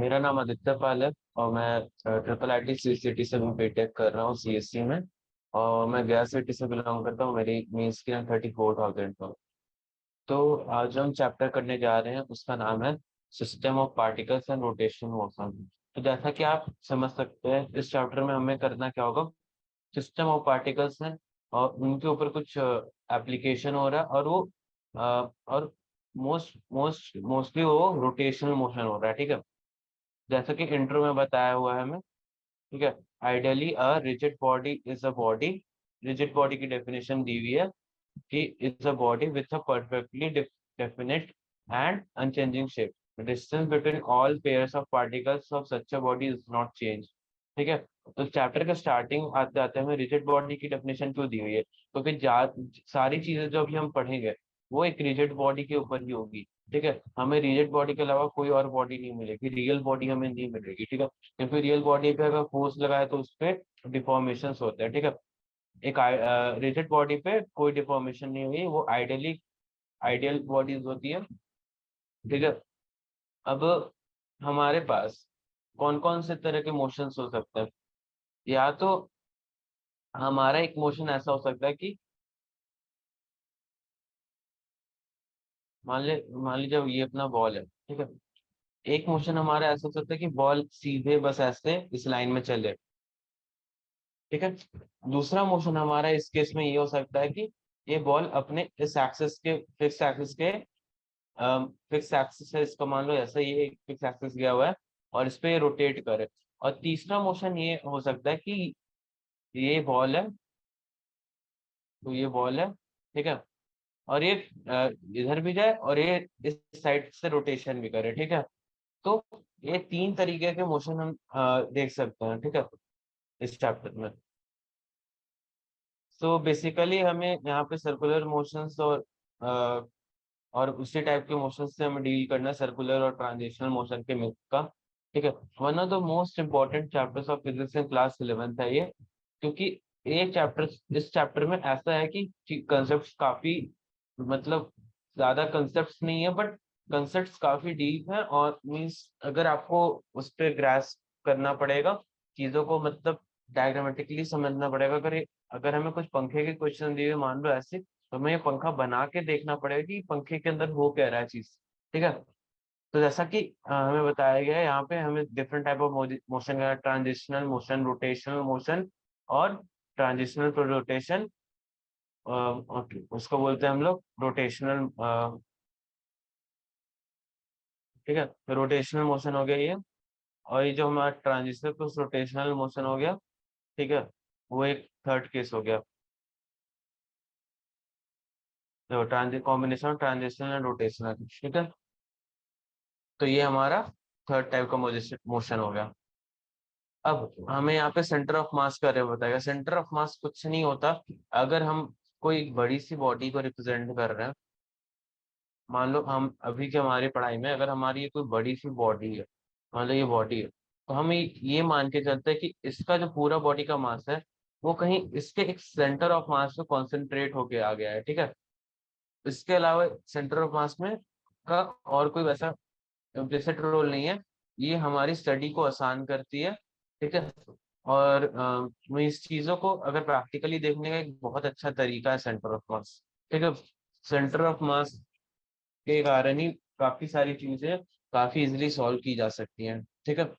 मेरा नाम आदित्य पाल है और मैं triple I T Sri City से बीटेक कर रहा हूँ सीएससी में। और मैं गया सिटी से बिलोंग करता हूँ। मेरी मीन्स की 34,000 तो। आज हम चैप्टर करने जा रहे हैं, उसका नाम है system of particles and rotation motion. तो जैसा कि आप समझ सकते हैं, इस चैप्टर में हमें करना क्या होगा। सिस्टम ऑफ पार्टिकल्स हैं और उनके ऊपर कुछ एप्लीकेशन हो रहा है, और वो और मोस्टली वो रोटेशनल मोशन हो रहा है। ठीक है, जैसा कि इंट्रो में बताया हुआ है हमें। ठीक है, ideally a rigid body is a body. Rigid body की डेफिनेशन दी हुई है कि is a body with a perfectly definite and unchanging shape. The distance between all pairs of particles of such a body is not change. ठीक है, तो chapter का starting आते आते हमें रिजिड बॉडी की डेफिनेशन क्यों दी हुई है, क्योंकि सारी चीजें जो अभी हम पढ़ेंगे वो एक रिजिड बॉडी के ऊपर ही होगी। ठीक है, हमें रिजिड बॉडी के अलावा कोई और बॉडी नहीं मिलेगी, रियल बॉडी हमें नहीं मिलेगी। ठीक है, क्योंकि रियल बॉडी पे अगर फोर्स लगाए तो उस पर डिफॉर्मेशन होते हैं। ठीक है, एक रिजिड बॉडी पे कोई डिफॉर्मेशन नहीं हुई, वो आइडियल बॉडीज होती है। ठीक है, अब हमारे पास कौन कौन से तरह के मोशंस हो सकते हैं। या तो हमारा एक मोशन ऐसा हो सकता है कि मान लीजिए ये अपना बॉल है। ठीक है, एक मोशन हमारा ऐसा हो सकता है कि बॉल सीधे बस ऐसे इस लाइन में चले। ठीक है, दूसरा मोशन हमारा इस केस में ये हो सकता है कि ये बॉल अपने इस एक्सिस के फिक्स एक्सिस है इसका, मान लो ऐसा ये एक फिक्स एक्सिस गया हुआ है और इस पे रोटेट करे। और तीसरा मोशन ये हो सकता है कि ये बॉल है, तो ये बॉल है। ठीक है, और ये इधर भी जाए और ये इस साइड से रोटेशन भी करे। ठीक है, तो ये तीन तरीके के मोशन हम देख सकते हैं। ठीक है, इस चैप्टर में। सो बेसिकली हमें यहाँ पे सर्कुलर मोशंस और उसी टाइप के मोशन से हमें डील करना है, सर्कुलर और ट्रांजिशनल मोशन के मिक्स का। ठीक है, one of the most important chapters of physics in class 11th है ये, क्योंकि ये चैप्टर इस चैप्टर में ऐसा है कि कंसेप्ट काफी, मतलब ज्यादा कंसेप्ट नहीं है, बट कंसेप्ट काफी डीप है। और मीन्स अगर आपको उस पर ग्रास्प करना पड़ेगा चीजों को, मतलब डायग्रामेटिकली समझना पड़ेगा। अगर हमें कुछ पंखे के क्वेश्चन दिए हुए, मान लो ऐसे, तो हमें ये पंखा बना के देखना पड़ेगा कि पंखे के अंदर हो क्या रहा है चीज। ठीक है, तो जैसा कि हमें बताया गया है यहाँ पे, हमें डिफरेंट टाइप ऑफ मोशन का, ट्रांजिशनल मोशन, रोटेशनल मोशन और ट्रांजिशनल टू रोटेशन, उसको बोलते हैं हम लोग रोटेशनल। ठीक है, तो रोटेशनल मोशन हो गया ये। और ये जो हमारा ट्रांजिशनल टू रोटेशनल मोशन हो गया। ठीक है, वो एक थर्ड केस हो गया। तो कॉम्बिनेशन ट्रांजिशनल एंड रोटेशनल। ठीक है, तो ये हमारा थर्ड टाइप का मोशन हो गया। अब हमें यहाँ पे सेंटर ऑफ मास का रे बताएगा। सेंटर ऑफ मास कुछ नहीं होता। अगर हम कोई बड़ी सी बॉडी को रिप्रेजेंट कर रहे हैं, मान लो हम अभी के हमारी पढ़ाई में अगर हमारी ये कोई बड़ी सी बॉडी है, मान लो ये बॉडी है, तो हम ये मान के चलते हैं कि इसका जो पूरा बॉडी का मास है वो कहीं इसके एक सेंटर ऑफ मास में कॉन्सेंट्रेट होके आ गया है। ठीक है, इसके अलावा सेंटर ऑफ मास में का और कोई वैसा इम्प्लिसिट रोल नहीं है। ये हमारी स्टडी को आसान करती है। ठीक है, और मैं इस चीजों को अगर प्रैक्टिकली देखने का एक बहुत अच्छा तरीका है सेंटर ऑफ मास। ठीक है, सेंटर ऑफ मास के कारण ही काफी सारी चीजें काफी इजिली सॉल्व की जा सकती हैं। ठीक है,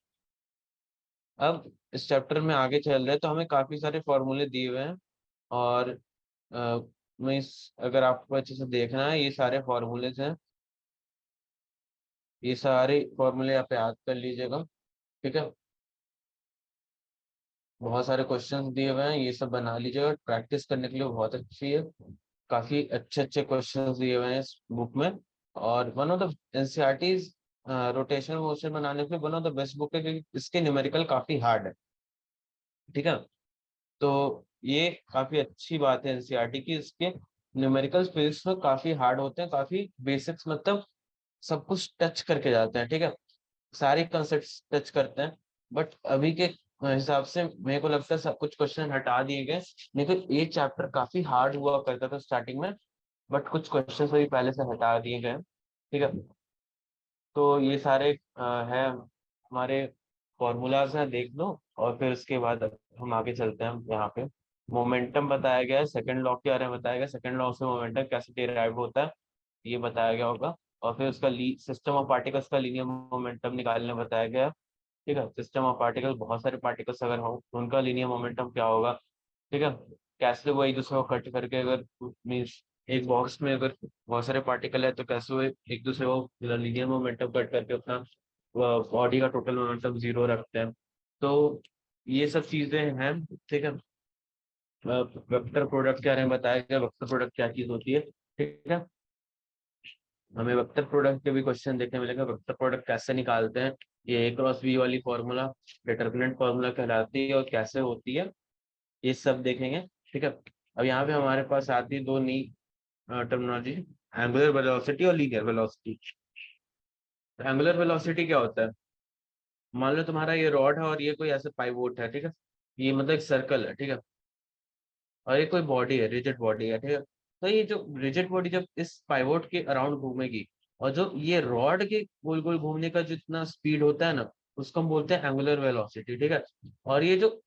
अब इस चैप्टर में आगे चल रहे हैं तो हमें काफी सारे फॉर्मूले दिए हुए हैं। और मैं इस अगर आपको अच्छे से देखना है, ये सारे फॉर्मूले हैं, ये सारे फॉर्मूले आप याद कर लीजिएगा। ठीक है, बहुत सारे क्वेश्चंस दिए हुए हैं, ये सब बना लीजिएगा, प्रैक्टिस करने के लिए बहुत अच्छी है। काफी अच्छे अच्छे क्वेश्चंस दिए हुए हैं इस बुक में। और one of the NCERTs rotational motion बनाने के लिए one of the best book है, क्योंकि इसके न्यूमेरिकल काफी हार्ड है। ठीक है, तो ये काफी अच्छी बात है एनसीईआरटी की, इसके न्यूमेरिकल फिजिक्स में काफी हार्ड होते हैं, काफी बेसिक्स, मतलब सब कुछ टच करके जाते हैं। ठीक है, सारे कंसेप्ट टच करते हैं। बट अभी के हिसाब से मेरे को लगता है सब कुछ क्वेश्चन हटा दिए गए। नहीं तो ये चैप्टर काफी हार्ड हुआ करता था स्टार्टिंग में, बट कुछ क्वेश्चन अभी पहले से हटा दिए गए। ठीक है, तो ये सारे है हमारे फॉर्मूलाज हैं देख लो, और फिर उसके बाद हम आगे चलते हैं। यहाँ पे मोमेंटम बताया गया है, सेकंड लॉ के बारे में बताया गया, सेकंड लॉ से मोमेंटम कैसे डिराइव होता है ये बताया गया होगा। और फिर उसका सिस्टम ऑफ पार्टिकल्स का लीनियर मोमेंटम निकालने बताया गया। ठीक है, सिस्टम ऑफ पार्टिकल बहुत सारे पार्टिकल्स अगर हो उनका लीनियर मोमेंटम क्या होगा। ठीक है, कैसे वो एक दूसरे को कट करके, अगर मीन्स एक बॉक्स में अगर बहुत सारे पार्टिकल है तो कैसे वो एक दूसरे को लीनियर मोमेंटम कट करके अपना बॉडी का टोटल मोमेंटम जीरो रखते हैं। तो ये सब चीजें हैं। ठीक है, वेक्टर प्रोडक्ट के बारे में बताया गया, वेक्टर प्रोडक्ट क्या चीज होती है। ठीक है, हमें वेक्टर प्रोडक्ट के भी क्वेश्चन देखने मिलेगा, वेक्टर प्रोडक्ट कैसे निकालते हैं, ये ए क्रॉस बी वाली फॉर्मूला डिटर्मिनेंट फॉर्मूला कहलाती है और कैसे होती है, ये सब देखेंगे। ठीक है, अब यहाँ पे हमारे पास आती है दो नई टर्मिनोलॉजी, एंगुलर वेलोसिटी और लीनियर वेलोसिटी। एंगुलर वेलोसिटी क्या होता है, मान लो तुम्हारा ये रॉड है और ये कोई ऐसे पाइवोट है। ठीक है, ये मतलब एक सर्कल है। ठीक है, और ये कोई बॉडी है, रिजिड बॉडी है। ठीक है, तो ये जो रिजिड बॉडी जब इस पाइवोट के अराउंड घूमेगी, और जो ये रॉड के गोल गोल घूमने का जितना स्पीड होता है ना, उसको हम बोलते हैं एंगुलर वेलोसिटी। ठीक है, और ये जो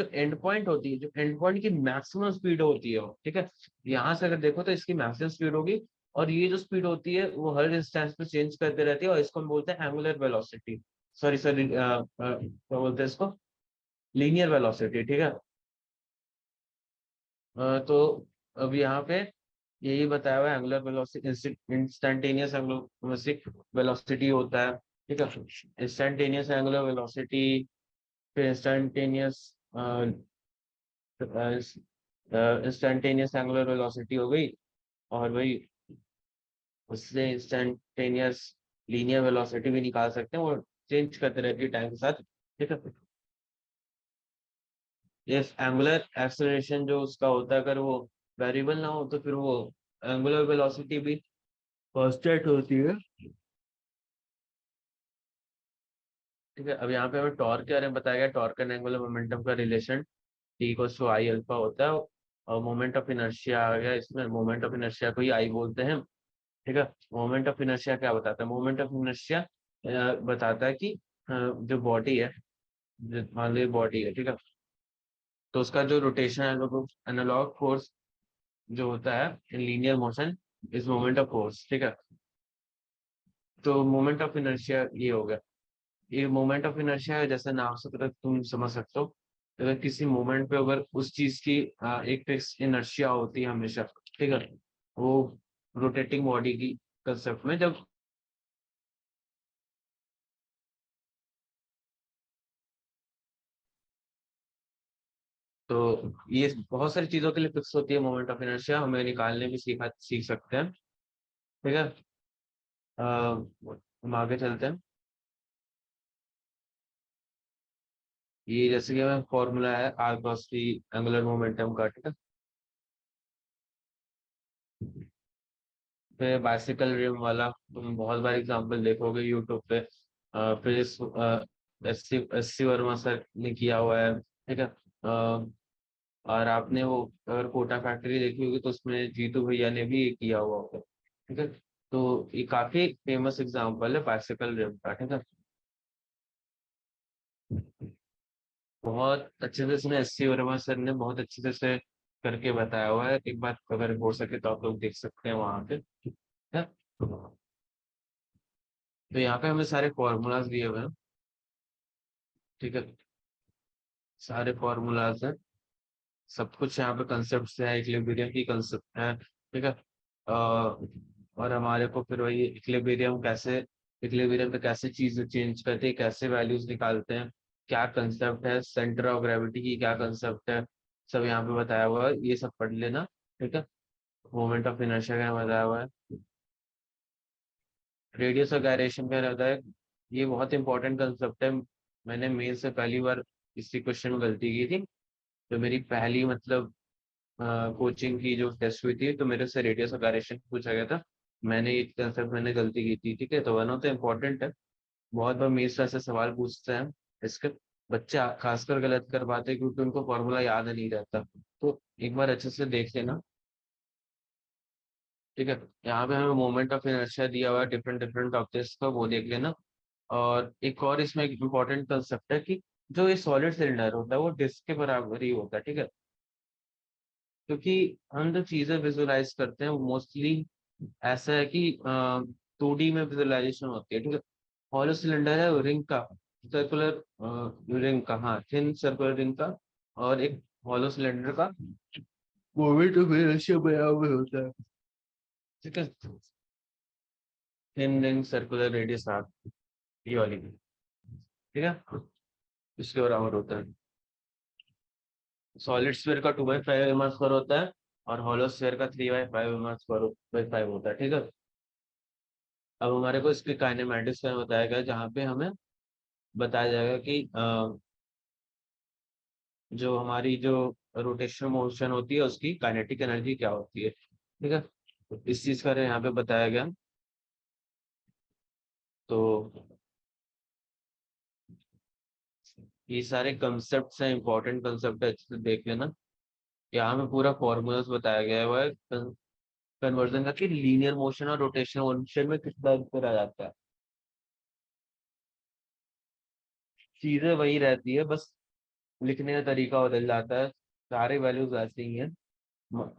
एंड पॉइंट होती है, जो एंड पॉइंट की मैक्सिमम स्पीड होती है वो, ठीक है, यहाँ से अगर देखो तो इसकी मैक्सिमम स्पीड होगी, और ये जो स्पीड होती है वो हर डिस्टेंस पे चेंज करते रहती है, और इसको हम बोलते हैं एंगुलर वेलोसिटी। सॉरी सॉरी, क्या बोलते हैं इसको, लीनियर वेलोसिटी। ठीक है, तो अब यहाँ पे यही बताया हुआ है, angular velocity instantaneous angular velocity होता है। ठीक है, इंस्टेंटेनियस एंगुलर वेलोसिटी, फिर इंस्टेंटेनियस एंगुलर वेलोसिटी हो गई, और वही उससे इंस्टेंटेनियस लीनियर वेलोसिटी भी निकाल सकते हैं, वो चेंज करते रहती है टाइम के साथ। ठीक है, ये एंगुलर एक्सेलरेशन जो उसका होता है, अगर वो वेरिएबल ना हो तो फिर वो एंगुलर वेलोसिटी भी कांस्टेंट होती है। ठीक है, अब यहाँ पे हमें टॉर्क के बारे में बताया गया, टॉर्क एंड एंगुलर मोमेंटम का relation t equals to i alpha होता है। और मोमेंट ऑफ इनर्शिया आ गया इसमें, मोमेंट ऑफ इनर्शिया को ही आई बोलते हैं। ठीक है, मोमेंट ऑफ इनर्शिया क्या बताता है, मोमेंट ऑफ इनर्शिया बताता है कि जो बॉडी है, मान लो बॉडी है, ठीक है, तो उसका जो रोटेशन है, वो एनालॉग फोर्स जो होता है in linear motion is moment of force. ठीक है, तो मोमेंट ऑफ इनर्शिया ये हो गया। ये मोमेंट ऑफ इनर्शिया है, जैसे नाम से पता तुम समझ सकते हो, अगर किसी मोमेंट पे अगर उस चीज की एक फिक्स इनर्शिया होती है हमेशा। ठीक है, वो रोटेटिंग बॉडी की कंसेप्ट में जब, तो ये बहुत सारी चीजों के लिए फिक्स होती है मोमेंट ऑफ इनर्शिया, हमें निकालने भी सीख सकते हैं। ठीक है, हम आगे चलते हैं। ये जैसे कि हमें फॉर्मूला है r cross t angular momentum का। ठीक है, फिर बाइसिकल रिम वाला तुम बहुत बार एग्जांपल देखोगे यूट्यूब पे, फिर एस सी वर्मा सर ने किया हुआ है। ठीक है, और आपने वो अगर कोटा फैक्ट्री देखी होगी तो उसमें जीतू भैया ने भी ये किया हुआ होगा। ठीक है, तो ये काफी फेमस एग्जांपल है बाइसिकल रिम का। ठीक है, बहुत अच्छे से इसमें एस सी वर्मा सर ने बहुत अच्छे से करके बताया हुआ है, एक बार अगर हो सके तो आप लोग देख सकते हैं वहां पे। ठीक है, तो यहाँ पे हमें सारे फॉर्मूलाज दिए हुए हैं। ठीक है, सारे फॉर्मूलाज हैं, सब कुछ यहाँ पे कंसेप्ट है, इक्विलिब्रियम की कंसेप्ट है। ठीक है, और हमारे को फिर वही इक्विलिब्रियम पे कैसे चीज चेंज करते हैं, कैसे वैल्यूज निकालते हैं, क्या कंसेप्ट है सेंटर ऑफ ग्रेविटी की, क्या कंसेप्ट है, सब यहाँ पे बताया हुआ है, ये सब पढ़ लेना। ठीक है, मोमेंट ऑफ इनर्शिया का बताया हुआ है, रेडियस ऑफ गायरेशन का रहता है, ये बहुत इंपॉर्टेंट कंसेप्ट है। मैंने मेल से पहली बार इसी क्वेश्चन में गलती की थी, तो मेरी पहली मतलब कोचिंग की जो टेस्ट हुई थी तो मेरे से रेडियस ऑफ गायरेशन पूछा गया था, मैंने ये कंसेप्ट मैंने गलती की थी। ठीक है, तो वन ऑफ द इम्पोर्टेंट है, बहुत बार मेरे से ऐसे सवाल पूछते हैं इसके, बच्चे खासकर गलत कर पाते हैं क्योंकि उनको फॉर्मूला याद नहीं रहता, तो एक बार अच्छे से देख लेना। ठीक है, यहाँ पे हमें मोमेंट ऑफ इनर्शिया दिया हुआ है डिफरेंट डिफरेंट ऑब्जेक्ट्स का, वो देख लेना। और एक और इसमें एक इम्पोर्टेंट कंसेप्ट है कि जो ये सॉलिड सिलेंडर होता है वो डिस्क के बराबर ही होता है, ठीक है। क्योंकि हम जो चीजें विजुलाइज करते हैं वो मोस्टली ऐसा है कि 2D में विजुलाइजेशन होती है, ठीक है। हॉलो सिलेंडर है रिंग का, सर्कुलर रिंग का, हाँ थिन सर्कुलर रिंग का, और एक हॉलो सिलेंडर का मोमेंट ऑफ इनर्शिया बराबर होता है, ठीक है। Thin ring circular radius r, ये वाली, ठीक है, इसके बराबर होता है। सॉलिड स्फीयर का 2/5 एम स्क्वायर होता है, और हॉलो स्फीयर का 3/5 एम स्क्वायर बाई 5 होता है, ठीक है। अब हमारे को इसके काइनेमेटिक्स में बताया गया, जहाँ पे हमें बताया जाएगा कि जो हमारी जो रोटेशनल मोशन होती है उसकी काइनेटिक एनर्जी क्या होती है, ठीक है। तो इस चीज का यहाँ पे बताया गया। तो ये सारे कंसेप्ट हैं, इंपॉर्टेंट कंसेप्ट है, अच्छे से देख लेना। यहाँ में पूरा फॉर्मूलाज बताया गया है, वो है कन्वर्जन का, कि लीनियर मोशन और रोटेशनल मोशन में कितना अंतर आ जाता है। चीजें वही रहती है, बस लिखने का तरीका बदल जाता है, सारे वैल्यूज ऐसे ही हैं।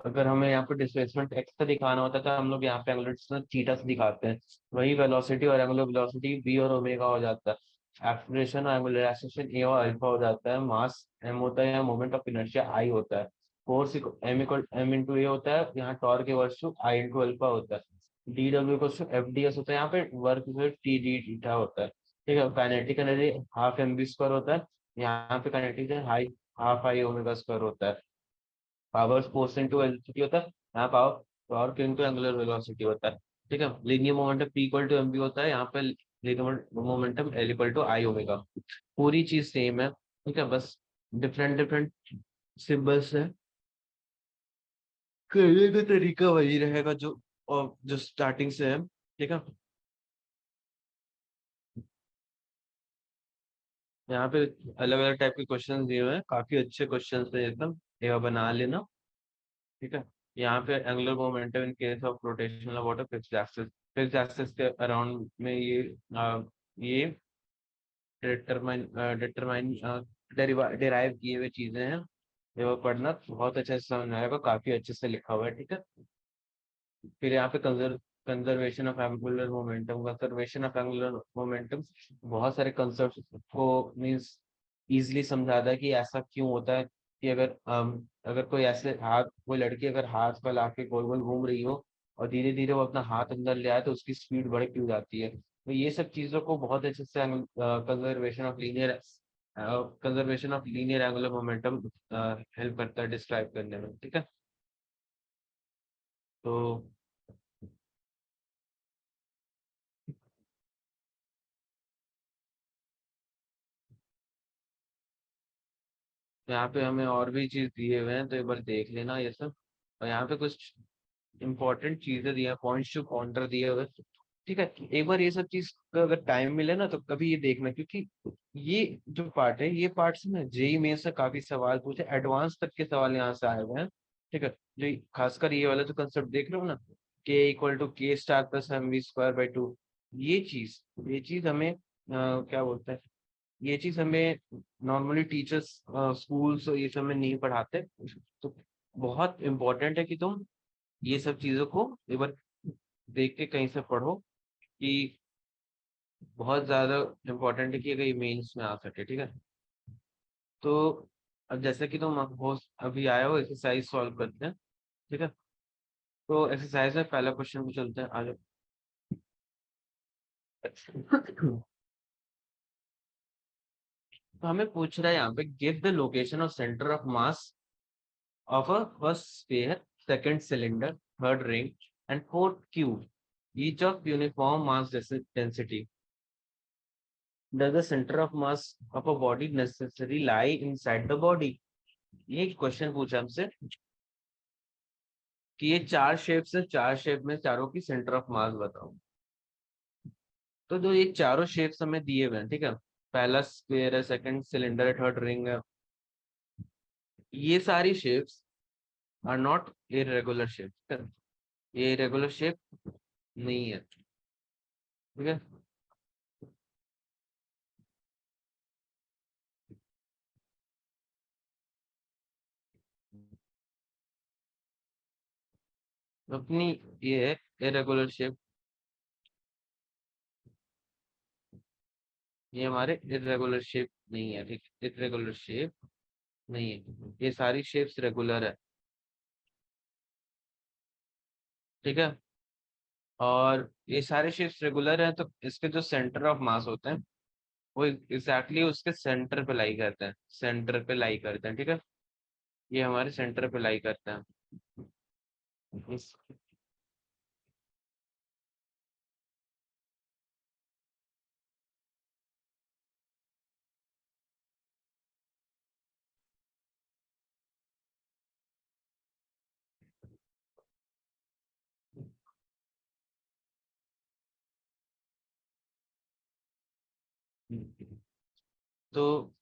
अगर हमें यहाँ पे डिस्प्लेसमेंट एक्स का दिखाना होता है तो हम लोग यहाँ पे एंगुलर डिस्टेंस थीटा से दिखाते हैं। वही वेलोसिटी और एंगुलर वेलोसिटी v और ओमेगा हो जाता है। एक्सीलरेशन और एंगुलर एक्सेलरेशन a और अल्फा हो जाता है। मास m होता है, या मोमेंट ऑफ इनर्शिया I होता है। फोर्स m इंटू a होता है, यहाँ टॉर्क के वर्स टू I इंटू अल्फा होता है। dw को एफ डी एस होता है, यहाँ पे वर्क टी डी थीटा होता है, ठीक है। Kinetic energy half M B square होता है, यहाँ पे काइनेटिक हाई हाफ आई ओमेगा स्क्वायर होता है। पावर फोर्स इंटू वेलोसिटी होता है, यहाँ power power q into angular velocity होता है, ठीक है। Linear momentum P equal to m v होता है, यहाँ पे linear momentum L equal to i omega. पूरी चीज सेम है, ठीक है, बस डिफरेंट डिफरेंट सिंबल्स है। करने का तरीका वही रहेगा जो, और जो स्टार्टिंग से है, ठीक है। यहाँ पे अलग अलग टाइप के क्वेश्चन दिए हुए हैं, काफी अच्छे क्वेश्चन है एकदम, ये बना लेना, ठीक है। यहाँ पे angular momentum in case of rotational water fixed axis, fixed axis के अराउंड में ये डिटरमाइन डिटरमाइन डिराइव किए हुए चीजें हैं। ये वो पढ़ना बहुत अच्छे से समझ आएगा, काफी अच्छे से लिखा हुआ है, ठीक है। फिर यहाँ पे conservation of angular momentum, conservation of angular momentum बहुत सारे कंसेप्ट को मीन्स इजिली समझाता है कि ऐसा क्यों होता है, कि अगर कोई ऐसे हाथ, कोई लड़की अगर हाथ फैला के गोल गोल घूम रही हो और धीरे धीरे वो अपना हाथ अंदर ले आए तो उसकी स्पीड बढ़ क्यों जाती है। तो ये सब चीजों को बहुत अच्छे से conservation of linear angular momentum help करता है डिस्क्राइब करने में, ठीक है। तो यहाँ पे हमें और भी चीज दिए हुए हैं, तो एक बार देख लेना ये सब। और यहाँ पे कुछ इंपॉर्टेंट चीजें दी है, पॉइंट्स टू काउंटर दिए हुए, ठीक है। एक बार ये सब चीज का अगर टाइम मिले ना तो कभी ये देखना, क्योंकि ये जो पार्ट है, ये पार्ट से ना जेई में से काफी सवाल पूछे, एडवांस तक के सवाल यहाँ से आए हुए हैं, ठीक है। जो खासकर ये वाला जो कंसेप्ट देख रहे हो ना, k equal to k star plus M v square by two, ये चीज हमें क्या बोलते हैं, ये चीज हमें नॉर्मली टीचर्स स्कूल्स ये सब में नहीं पढ़ाते। तो बहुत इम्पोर्टेंट है कि तुम ये सब चीजों को एक बार देख के कहीं से पढ़ो, कि बहुत ज्यादा इम्पोर्टेंट है कि अगर ये मेंस में आ सके, ठीक है। तो अब जैसे कि तुम हो अभी आए हो, एक्सरसाइज सॉल्व करते हैं, ठीक है। तो एक्सरसाइज में पहला क्वेश्चन पे चलते हैं, आ जाओ। तो हमें पूछ रहा है यहाँ पे, give the location of centre of mass of a first sphere, second cylinder, third ring, and fourth cube, each of uniform mass density. Does the center of mass of a body necessarily lie inside the body? ये question पूछा हमसे कि ये चार shapes है, चार shape में चारों की सेंटर ऑफ मास बताओ। तो जो ये चारों शेप्स हमें दिए हुए हैं, ठीक है, पहला स्क्वायर है, सेकंड सिलेंडर है, थर्ड रिंग है, ये सारी shapes are not irregular shape, ये इरेगुलर शेप नहीं है, ठीक है। अपनी ये है इरेगुलर शेप, ये हमारे इरेगुलर शेप नहीं है, ठीक, इरेगुलर शेप नहीं है, ये सारी शेप्स रेगुलर है, ठीक है। और ये सारे शेप्स रेगुलर है, तो इसके जो सेंटर ऑफ मास होते हैं वो एग्जैक्टली उसके सेंटर पे लाई करते हैं, सेंटर पे लाई करते हैं, ठीक है। ये हमारे सेंटर पे लाई करते हैं। इस तो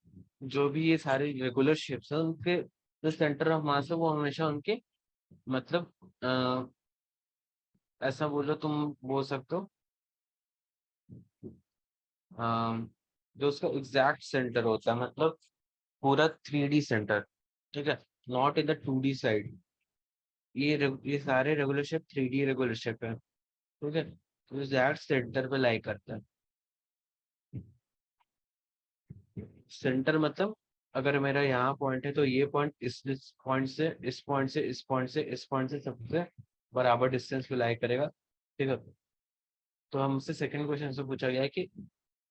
जो भी ये सारे रेगुलर शेप्स है उनके जो सेंटर ऑफ मास है वो हमेशा उनके मतलब ऐसा बोलो, तुम बोल सकते हो जो उसका एग्जैक्ट सेंटर होता है, मतलब पूरा 3D सेंटर, ठीक है, not in the 2D side. ये सारे regular shape 3D regular shape है, ठीक है, तो एग्जैक्ट सेंटर पे लाई करता है। सेंटर मतलब अगर मेरा यहाँ पॉइंट है तो ये पॉइंट इस पॉइंट से इस पॉइंट से इस पॉइंट से इस पॉइंट से सबसे बराबर डिस्टेंस पे लाई करेगा, ठीक है। तो हमसे सेकंड क्वेश्चन से पूछा गया है कि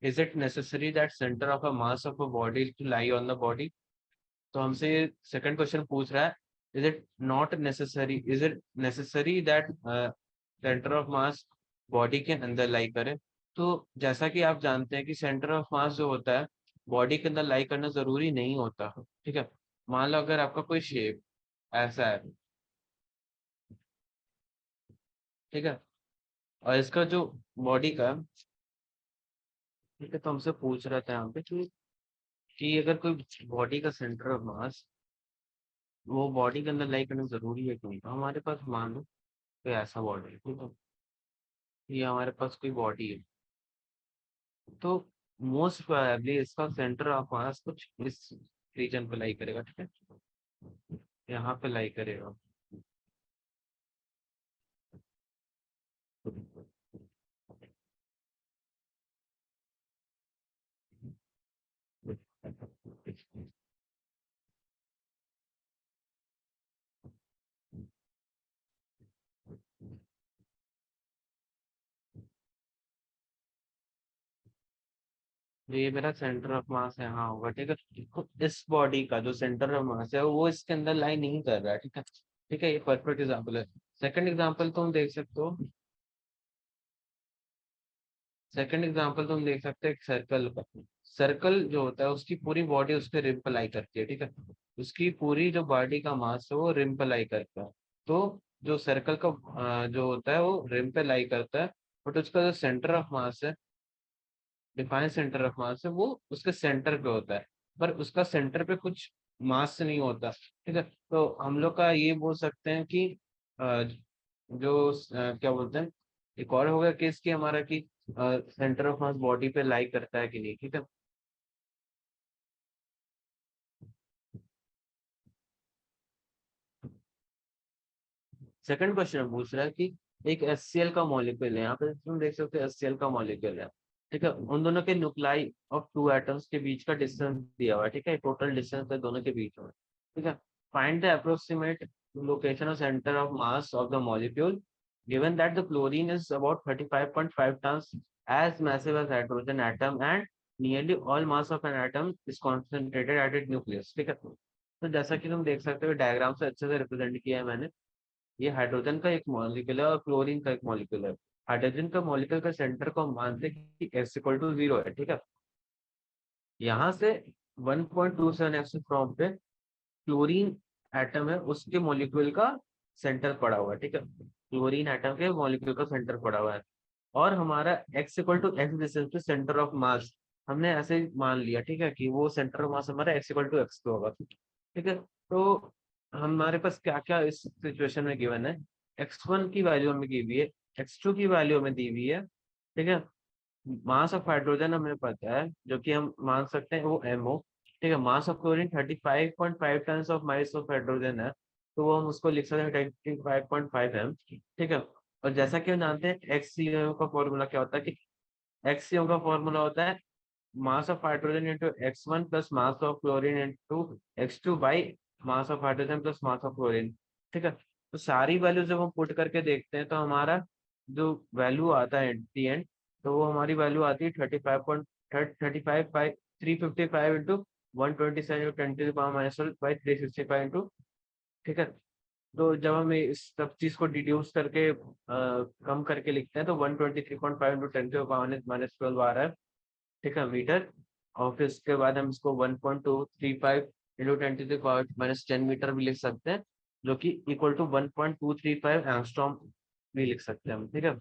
is it necessary that centre of a mass of a body to lie on the body. तो हमसे सेकंड क्वेश्चन पूछ रहा है, is it necessary that centre of mass body के अंदर लाई करे। तो जैसा कि आप जानते हैं कि सेंटर ऑफ मास जो होता है बॉडी के अंदर लाई करना जरूरी नहीं होता, ठीक है। मान लो अगर आपका कोई शेप ऐसा है, ठीक है, और इसका जो बॉडी का, ठीक है, तो हमसे पूछ रहा था यहाँ पे कि अगर कोई बॉडी का सेंटर ऑफ मास वो बॉडी के अंदर लाई करना जरूरी है क्यों, तो हमारे पास मान लो कोई ऐसा बॉडी है, ठीक है, ये हमारे पास कोई बॉडी है, तो मोस्ट प्रोबेबली इसका सेंटर ऑफ मास कुछ इस रीजन पे लाई करेगा, ठीक है, यहाँ पे लाई करेगा। तो ये मेरा सेंटर ऑफ मास यहाँ होगा, ठीक है, तो इस बॉडी का जो सेंटर ऑफ मास है वो इसके अंदर लाई नहीं कर रहा है, ठीक है, ठीक है, ये परफेक्ट एग्जाम्पल है। सेकंड एग्जाम्पल तुम देख सकते हो, सेकंड एग्जांपल तुम देख सकते हो एक सर्कल का। सर्कल जो होता है उसकी पूरी बॉडी उसके रिम पर लाई करती है, ठीक है, उसकी पूरी जो बॉडी का मास है वो रिम पर लाई करता है। तो जो सर्कल का जो होता है वो रिम पे लाई करता है, बट उसका जो सेंटर ऑफ मास है, डिफाइंड सेंटर ऑफ मास है, वो उसके सेंटर पे होता है, पर उसका सेंटर पे कुछ मास नहीं होता, ठीक है। तो हम लोग का ये बोल सकते हैं कि अ, जो क्या बोलते हैं, एक और हो गया केस कि हमारा कि सेंटर ऑफ मास बॉडी पे लाई करता है कि नहीं, ठीक है। सेकंड क्वेश्चन पूछ रहा है कि एक HCl का मॉलिक्यूल है, यहाँ पे तुम देख सकते हो HCl का मॉलिक्यूल है, ठीक है, उन दोनों के न्यूक्लाई ऑफ टू एटम्स के बीच का डिस्टेंस दिया हुआ है, ठीक है, टोटल डिस्टेंस है दोनों के बीच में, ठीक है। Find the approximate location of centre of mass of the molecule given that the chlorine is about 35.5 tons as massive as hydrogen atom and nearly all mass of an atom is concentrated at its nucleus, ठीक है। तो जैसा कि तुम देख सकते हो diagram से अच्छे से रिप्रेजेंट किया है मैंने, ये हाइड्रोजन का एक मॉलिक्यूल है और क्लोरीन का एक मॉलिक्यूल है। हाइड्रोजन का मॉलिक्यूल का सेंटर को हम मानते हैं कि S=0 है, ठीक है। यहाँ से 1.27 एक्स फ्रॉम पे क्लोरीन एटम है उसके मॉलिक्यूल का सेंटर पड़ा हुआ है, ठीक है, क्लोरीन एटम के मॉलिक्यूल का सेंटर पड़ा हुआ है। और हमारा x=x डिस्टेंस पे सेंटर ऑफ मास हमने ऐसे ही मान लिया, ठीक है, कि वो सेंटर ऑफ मास हमारा x=x पे होगा, ठीक है। तो हमारे पास क्या क्या इस सिचुएशन में गिवन है, x1 की वैल्यू हमें दी हुई है, x2 की वैल्यू हमें दी हुई है, ठीक है। मास ऑफ हाइड्रोजन हमें पता है जो कि हम मान सकते हैं वो m हो, ठीक है। Mass of chlorine 35.5 ton of mass of hydrogen है, तो वो हम उसको लिख सकते हैं 25.5 m, ठीक है। और जैसा कि हम जानते हैं एक्ससीएम का फॉर्मूला क्या होता है कि एक्ससीएम का फॉर्मूला होता है mass of hydrogen into x1 plus mass of chlorine into x2 by mass of hydrogen plus mass of chlorine, ठीक है। तो सारी वैल्यू जब हम पुट करके देखते हैं तो हमारा जो वैल्यू आता है एट दी एंड, तो वो हमारी वैल्यू आती है 355 इंटू 127 10⁻⁻⁻³ इंटू, ठीक है। तो जब हम इस सब चीज को डिड्यूस करके कम करके लिखते हैं तो 123.5 इंटू 10⁻⁻12 आ रहा है, ठीक है, मीटर। और फिर उसके बाद हम इसको 1.235 इंटू 10⁻⁻10 मीटर भी लिख सकते हैं, जो कि इक्वल टू 1.235 एंगस्ट्रॉम भी लिख सकते हैं हम, ठीक है।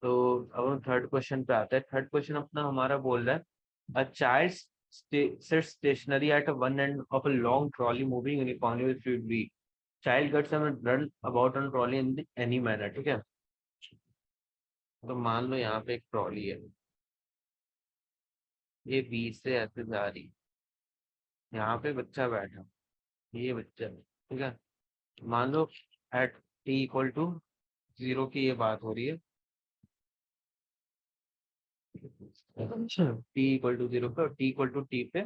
तो अब हम थर्ड क्वेश्चन पे आते हैं। थर्ड क्वेश्चन अपना हमारा बोल रहा है a child sits stationary at one end of a long trolley moving uniformly with fluid V. Child gets up and run about on trolley in any manner, ठीक है। तो मान लो यहाँ पे एक ट्रॉली है, ये बी से ऐसे जा रही है, यहाँ पे बच्चा बैठा, ये बच्चा, ठीक है। मान लो एट t=0 की ये बात हो रही है, t=0 पे और t पे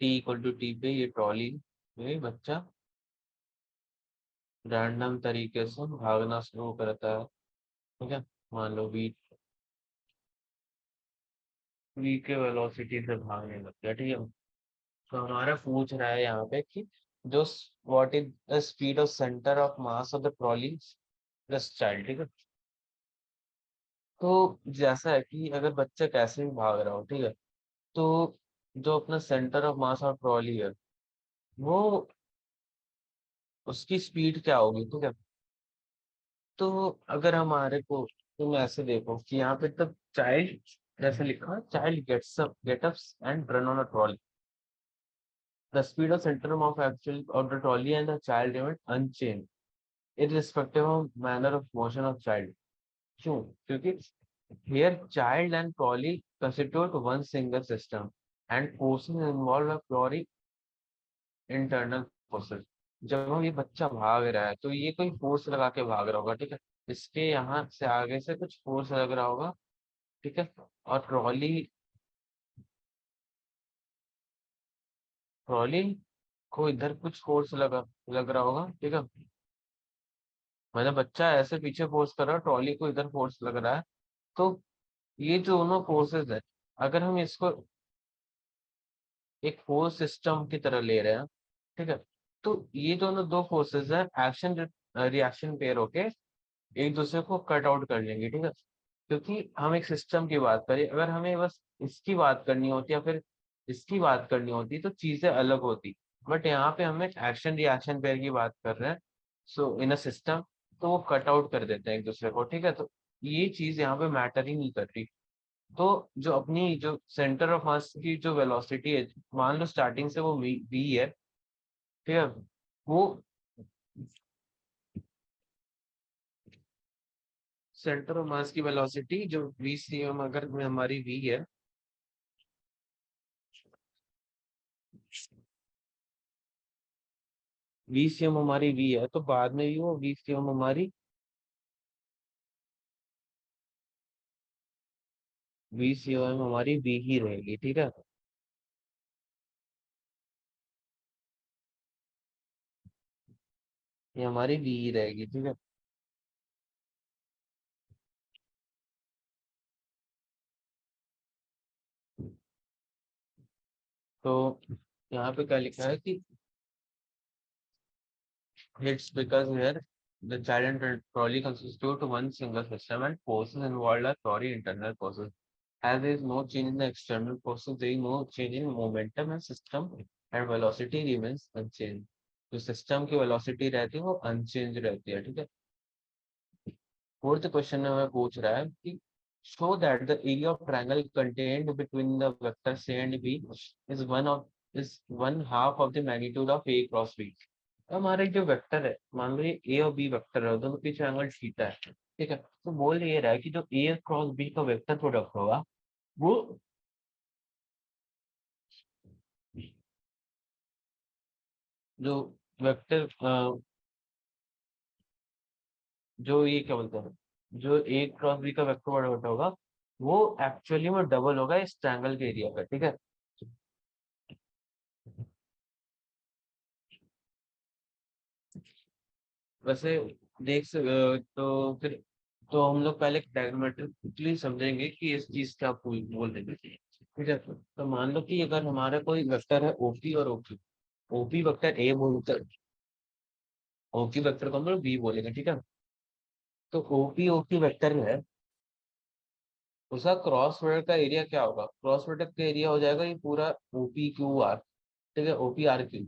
t पे ये ट्रॉली में बच्चा रैंडम तरीके से भागना शुरू करता है, ठीक है। मान लो वी के वेलोसिटी से भागने लगता है, ठीक है। तो हमारा पूछ रहा है यहाँ पे कि जो what is the speed of centre of mass of the trolley plus child, ठीक है। तो जैसा है कि अगर बच्चा कैसे भी भाग रहा हो, ठीक है, तो जो अपना centre of mass of trolley है वो उसकी स्पीड क्या होगी, ठीक है। तो अगर हमारे को तुम ऐसे देखो कि यहाँ पे तब चाइल्ड जैसे लिखा, child get ups and run on a trolley, the speed of centre of actual of the trolley and the child remain unchange irrespective of manner of motion of child. क्यों? क्योंकि here child and trolley constitute one single system and forces involved are purely internal forces. जब हम ये बच्चा भाग रहा है तो ये कोई फोर्स लगा के भाग रहा होगा, ठीक है। इसके यहाँ से आगे से कुछ फोर्स लग रहा होगा, ठीक है। और ट्रॉली ट्रॉली को इधर कुछ फोर्स लग रहा होगा, ठीक है। मतलब बच्चा ऐसे पीछे फोर्स कर रहा है, ट्रॉली को इधर फोर्स लग रहा है। तो ये जो दोनों फोर्सेस है, अगर हम इसको एक फोर्स सिस्टम की तरह ले रहे हैं, ठीक है, तो ये दोनों दो फोर्सेस है, एक्शन रिएक्शन पेयर होके एक दूसरे को कट आउट कर लेंगे, ठीक है। क्योंकि हम एक सिस्टम की बात करें, अगर हमें बस इसकी बात करनी होती या फिर इसकी बात करनी होती तो चीजें अलग होती। बट यहाँ पे हम एक एक्शन रिएक्शन पेयर की बात कर रहे हैं, सो इन अ सिस्टम, तो वो कट आउट कर देते हैं एक दूसरे को, ठीक है। तो ये चीज यहाँ पे मैटर ही नहीं कर रही। तो जो अपनी जो सेंटर ऑफ मास की जो वेलोसिटी है, मान लो स्टार्टिंग से वो वी है, ठीक है। वो सेंटर ऑफ मास की वेलोसिटी जो वी सी एम अगर में हमारी वी है, वी सी एम हमारी वी है, तो बाद में भी वो वी सी एम हमारी वी सी एम हमारी वी ही रहेगी, ठीक है। ये हमारी वी ही रहेगी, ठीक है। तो यहाँ पे क्या लिखा है कि it's because here the child and trolley constitute one single system and forces involved are purely internal forces. As there is no change in the external forces, there is no change in momentum and system and velocity remains unchanged. तो system की velocity रहती है वो unchange रहती है, ठीक है। Fourth question में हमें पूछ रहा है कि show that the area of triangle contained between the vector c and b is one half of the magnitude of a cross b. हमारे जो वेक्टर है, मान लो ये ए और बी वेक्टर है, दोनों पीछे एंगल थीटा है, ठीक है। तो बोल ये रहा है कि जो ए क्रॉस बी का वेक्टर प्रोडक्ट होगा वो जो वेक्टर जो ये क्या बोलते हैं, जो ए क्रॉस बी का वेक्टर प्रोडक्ट होगा वो एक्चुअली में डबल होगा इस ट्रायंगल के एरिया का। ठीक है। वैसे तो फिर तो हम लोग पहले डायग्रामेट्रिकली समझेंगे कि इस चीज का बोल देना चाहिए। ठीक है। तो मान लो कि अगर हमारा कोई वेक्टर है ओपी और ओक्यू, ओपी वेक्टर ए बोलते हैं, ओक्यू वेक्टर को हम लोग बी बोलेंगे। ठीक है। तो ओपी ओक्यू वेक्टर है, उसका क्रॉस प्रोडक्ट का एरिया क्या होगा? क्रॉस प्रोडक्ट का एरिया हो जाएगा ये पूरा ओपी क्यू आर। ठीक है, ओपी आर क्यू।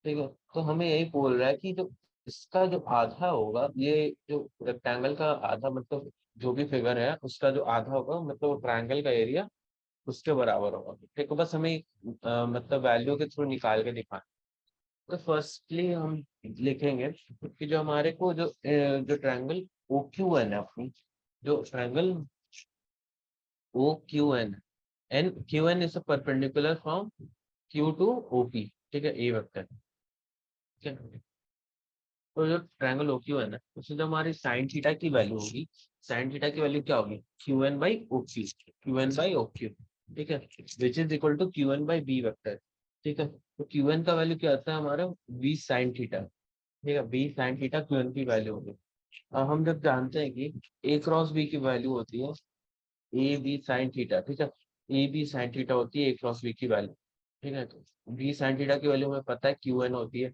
ठीक है। तो हमें यही बोल रहा है कि जो इसका जो आधा होगा, ये जो रेक्टेंगल का आधा मतलब जो भी फिगर है उसका जो आधा होगा मतलब ट्रायंगल का एरिया उसके बराबर होगा। ठीक है। बस हमें मतलब वैल्यू के थ्रू निकाल के दिखाना। तो फर्स्टली हम लिखेंगे कि जो हमारे को जो ट्रायंगल ओ क्यू एन है अपनी, जो triangle o q n, n q n is a perpendicular from q to OP. ठीक है, ए वेक्टर। ठीक है। तो जो ट्रायंगल ओ क्यू एन है उसमें जो हमारी साइन थीटा की वैल्यू होगी, साइन थीटा की वैल्यू क्या होगी? Q N by o q, q N by o q. ठीक है, which is equal to q N by b vector. ठीक है। तो क्यू एन का वैल्यू क्या आता है हमारा? B sine theta. ठीक है, b sine theta q n की वैल्यू होगी। अब हम जब जानते हैं कि ए क्रॉस बी की वैल्यू होती है ए बी साइन थीटा। ठीक है, ए बी साइन थीटा होती है ए क्रॉस बी की वैल्यू। ठीक है। तो बी साइन थीटा की वैल्यू हमें पता है क्यू एन होती है,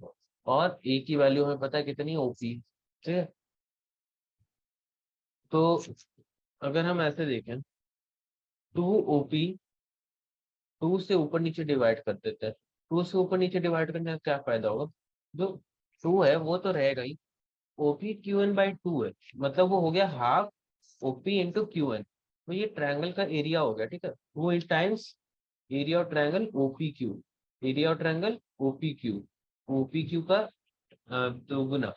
और ए की वैल्यू हमें पता है कितनी? ओपी। ठीक है। तो अगर हम ऐसे देखें, टू ओपी, टू से ऊपर नीचे डिवाइड कर देते हैं। टू से ऊपर नीचे डिवाइड करने का क्या फायदा होगा? जो टू है वो तो रहेगा ही, OP Q N by two है, मतलब वो हो गया half OP into Q N. तो ये ट्रायंगल का एरिया हो गया। ठीक है, two is times area of triangle OP Q, area of triangle OP Q, OP Q का दोगुना।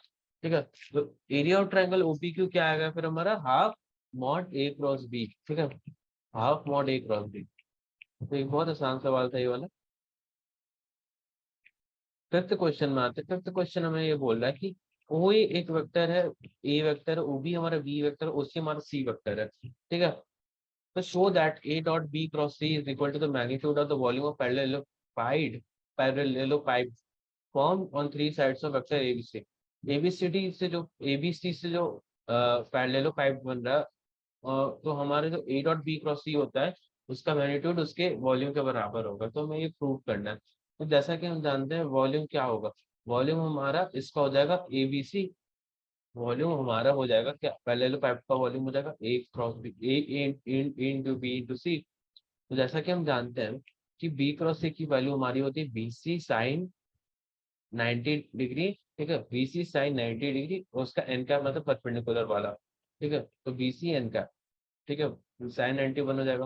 ठीक है। तो area of triangle OP Q क्या आएगा फिर हमारा? Half mod A cross B. ठीक है, half mod A cross B. तो एक बहुत आसान सवाल था ये वाला। फिफ्थ क्वेश्चन में आते हैं। फिफ्थ क्वेश्चन हमें ये बोल रहा है कि कोई एक वेक्टर है, ए वेक्टर है, ओ भी हमारा बी वेक्टर है, उससे हमारा सी वेक्टर है। ठीक है। तो show that A dot B cross C is equal to the magnitude of the volume of parallelopiped form on three sides of vector ABC. ABCD से जो एबीसी से जो पैरेललोपाइड बन रहा है, तो हमारे जो ए डॉट बी क्रॉस सी होता है उसका मैग्नीट्यूड उसके वॉल्यूम के बराबर होगा। तो हमें ये प्रूव करना है। तो जैसा कि हम जानते हैं वॉल्यूम क्या होगा? वॉल्यूम हमारा इसका हो जाएगा ए बी सी, वॉल्यूम हमारा हो जाएगा क्या? पैरेललोपाइड का वॉल्यूम हो जाएगा ए क्रॉस बी, ए इंटू बी इंटू सी। तो जैसा कि हम जानते हैं कि बी क्रॉस सी की वैल्यू हमारी होती है बी सी साइन 90 डिग्री। ठीक है, बी सी साइन 90 डिग्री, और उसका एन का मतलब परपेंडिकुलर वाला। ठीक है, तो बी सी एन का। ठीक है, साइन 91 हो जाएगा।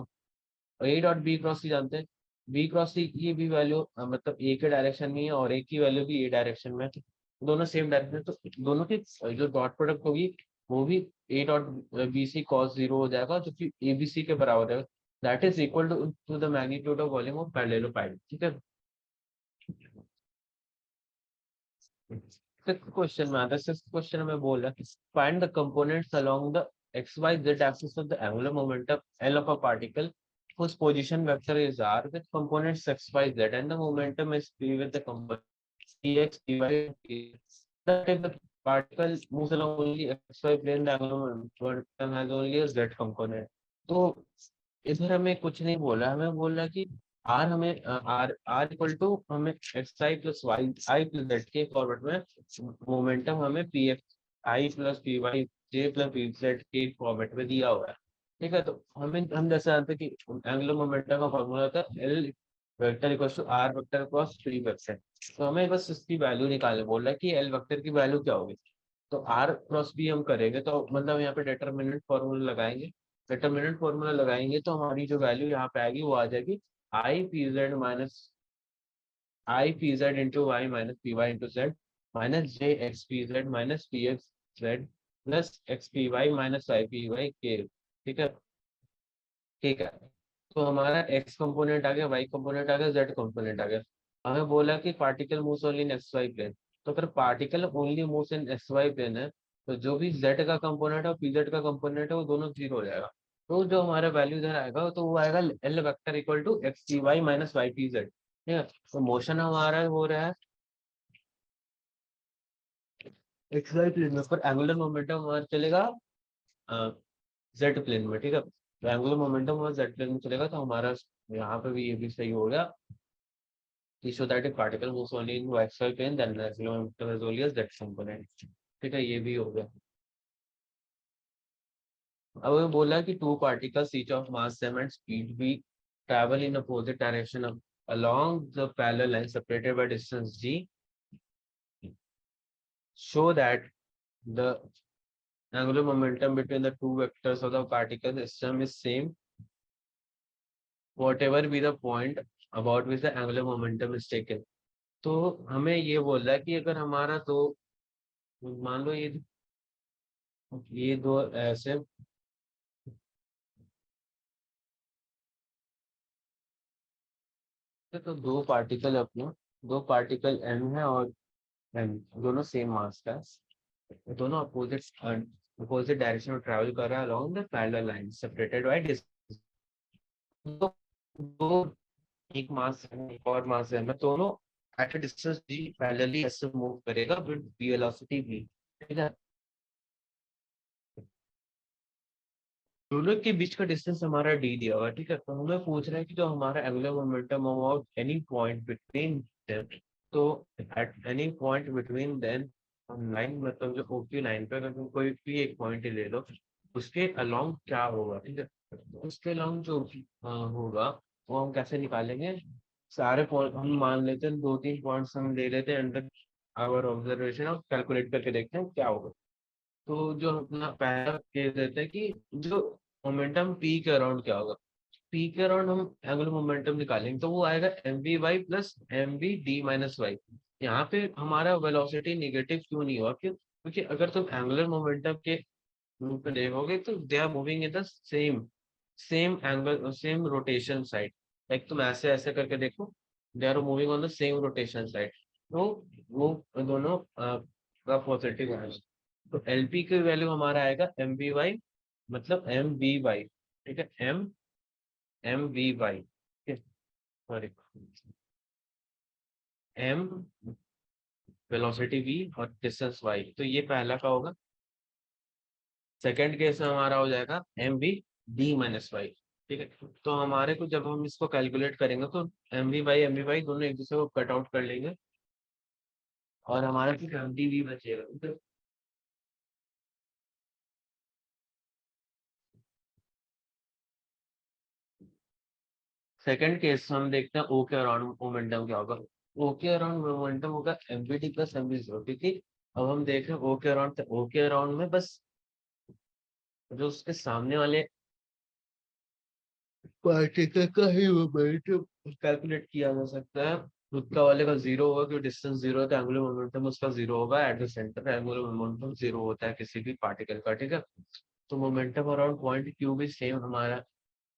और ए डॉट बी क्रॉस सी जानते हैं, बी क्रॉस सी की भी वैल्यू मतलब ए के डायरेक्शन में है और ए की वैल्यू भी ए डायरेक्शन में है, तो दोनों सेम डायरेक्शन। तो दोनों की जो डॉट प्रोडक्ट होगी वो भी a dot b c cos zero हो जाएगा, जो कि ए बी सी के बराबर है। That is equal to the magnitude of volume of parallelopiped. ठीक है। सिक्स क्वेश्चन में आता है। सिक्स क्वेश्चन में बोल रहा है find the components along the x y z axis of the angular momentum l of a particle whose position vector is r with components x y z and the momentum is p with the components px py and pz. That if the particle moves along only xy plane, the angular momentum has only a z component. तो इधर हमें कुछ नहीं बोला, हमें बोल रहा है कि आर हमें आर आर इक्वल टू हमें एक्स आई प्लस वाई आई प्लस जेड के फॉर्मेट में मोमेंटम हमें पी एक्स आई प्लस पी वाई जे प्लस पी जेड के फॉर्मेट में दिया हुआ है। ठीक है। तो हम जैसे जानते हैं कि एंगुलर मोमेंटम का फॉर्मूला होता है l vector equal to r vector cross three vector. तो हमें बस इसकी वैल्यू निकालने बोल रहा है कि एल वेक्टर की वैल्यू क्या होगी। तो आर क्रॉस बी हम करेंगे तो मतलब यहाँ पे डिटरमिनेंट फॉर्मूला लगाएंगे। डिटरमिनेंट फॉर्मूला लगाएंगे तो हमारी जो वैल्यू यहाँ पे आएगी वो आ जाएगी I P Z minus I P Z into Y minus P Y into Z minus J X P Z minus P X Z plus X P Y minus Y P Y K. ठीक है, ठीक है। तो हमारा x component आ गया, Y component आ गया, Z component आ गया। हमें बोला कि particle moves only in X Y plane. तो अगर particle only moves in X Y plane है, तो जो भी जेड का कंपोनेंट है और पीजेड का कंपोनेंट है वो दोनों जीरो हो जाएगा। तो जो हमारा वैल्यू इधर आएगा तो वो आएगा L vector equal to X T Y minus Y P Z. ठीक है, तो मोशन हमारा हो रहा है एक्स वाई प्लेन में, पर एंगुलर मोमेंटम हमारा चलेगा जेड प्लेन में। ठीक है, तो एंगुलर मोमेंटम हमारा जेड प्लेन में चलेगा, तो हमारा यहाँ पे भी ये भी सही हो गया कि so that if particle moves only in xy plane then the angular momentum is only as that component। ठीक है, ये भी हो गया। अब हमें बोला कि two particles each of mass m and speed v travel in opposite direction along the parallel line separated by distance g, show that the angular momentum between the two vectors of the particle system is same whatever be the point about which the angular momentum is taken। तो हमें ये बोल रहा है कि अगर हमारा दो, मान लो ये दो ऐसे, तो दो पार्टिकल अपने, दो पार्टिकल एम है और एम दोनों सेम मास का है, दोनों अपोजिट अपोजिट डायरेक्शन में ट्रैवल कर रहा है along the parallel line separated by distance. दो दो एक मास है एक और मास है, मैं दोनों at a distance G parallelly ऐसे मूव करेगा विद वेलोसिटी v। ठीक है, दोनों के बीच का डिस्टेंस हमारा d दिया हुआ है। ठीक है, तो हमें पूछ रहा है कि जो हमारा angular momentum about any point between them, तो at any point between then line, मतलब जो ओपी लाइन पे अगर तुम कोई भी एक पॉइंट ले लो, उसके अलोंग क्या होगा। ठीक है, तो उसके अलोंग जो होगा वो हम कैसे निकालेंगे। सारे पॉइंट हम मान लेते हैं, दो तीन पॉइंट्स हम ले लेते हैं अंडर आवर ऑब्जर्वेशन और कैलकुलेट करके देखते हैं क्या होगा। तो जो अपना पहला केस देते हैं कि जो मोमेंटम पी के अराउंड क्या होगा। पी के अराउंड हम एंगुलर मोमेंटम निकालेंगे तो वो आएगा M V Y plus M V D minus Y. यहाँ पे हमारा वेलोसिटी निगेटिव क्यों नहीं हुआ, क्यों, क्योंकि अगर तुम एंगुलर मोमेंटम के रूप में देखोगे तो they are moving in the same same angle same rotation side. Like तुम ऐसे ऐसे करके देखो, they are moving on the same rotation side. तो वो दोनों का पॉजिटिव है। तो एलपी की वैल्यू हमारा आएगा एम वी वाई, मतलब एम वी वाई। ठीक है, M M V Y, sorry, M velocity V और डिस्टेंस वाई, तो ये पहला का होगा। सेकंड केस में हमारा हो जाएगा M V D minus Y. ठीक है, तो हमारे को जब हम इसको कैलकुलेट करेंगे तो एम वी वाई दोनों एक दूसरे को कट आउट कर लेंगे और हमारा फिर एम डी वी बचेगा। सेकंड केस हम देखते हैं ओ के अराउंड मोमेंटम क्या होगा। ओ के अराउंड मोमेंटम होगा M V D plus M V zero. ठीक है, अब हम देख रहे हैं ओ के अराउंड, ओ के अराउंड में बस जो उसके सामने वाले पार्टिकल का ही मोमेंटम कैलकुलेट किया जा सकता है। खुद का वाले का जीरो होगा क्योंकि डिस्टेंस जीरो है, तो एंगुलर मोमेंटम उसका जीरो होगा। At the centre angular momentum zero होता है किसी भी पार्टिकल का। ठीक है, तो मोमेंटम अराउंड पॉइंट क्यू भी सेम हमारा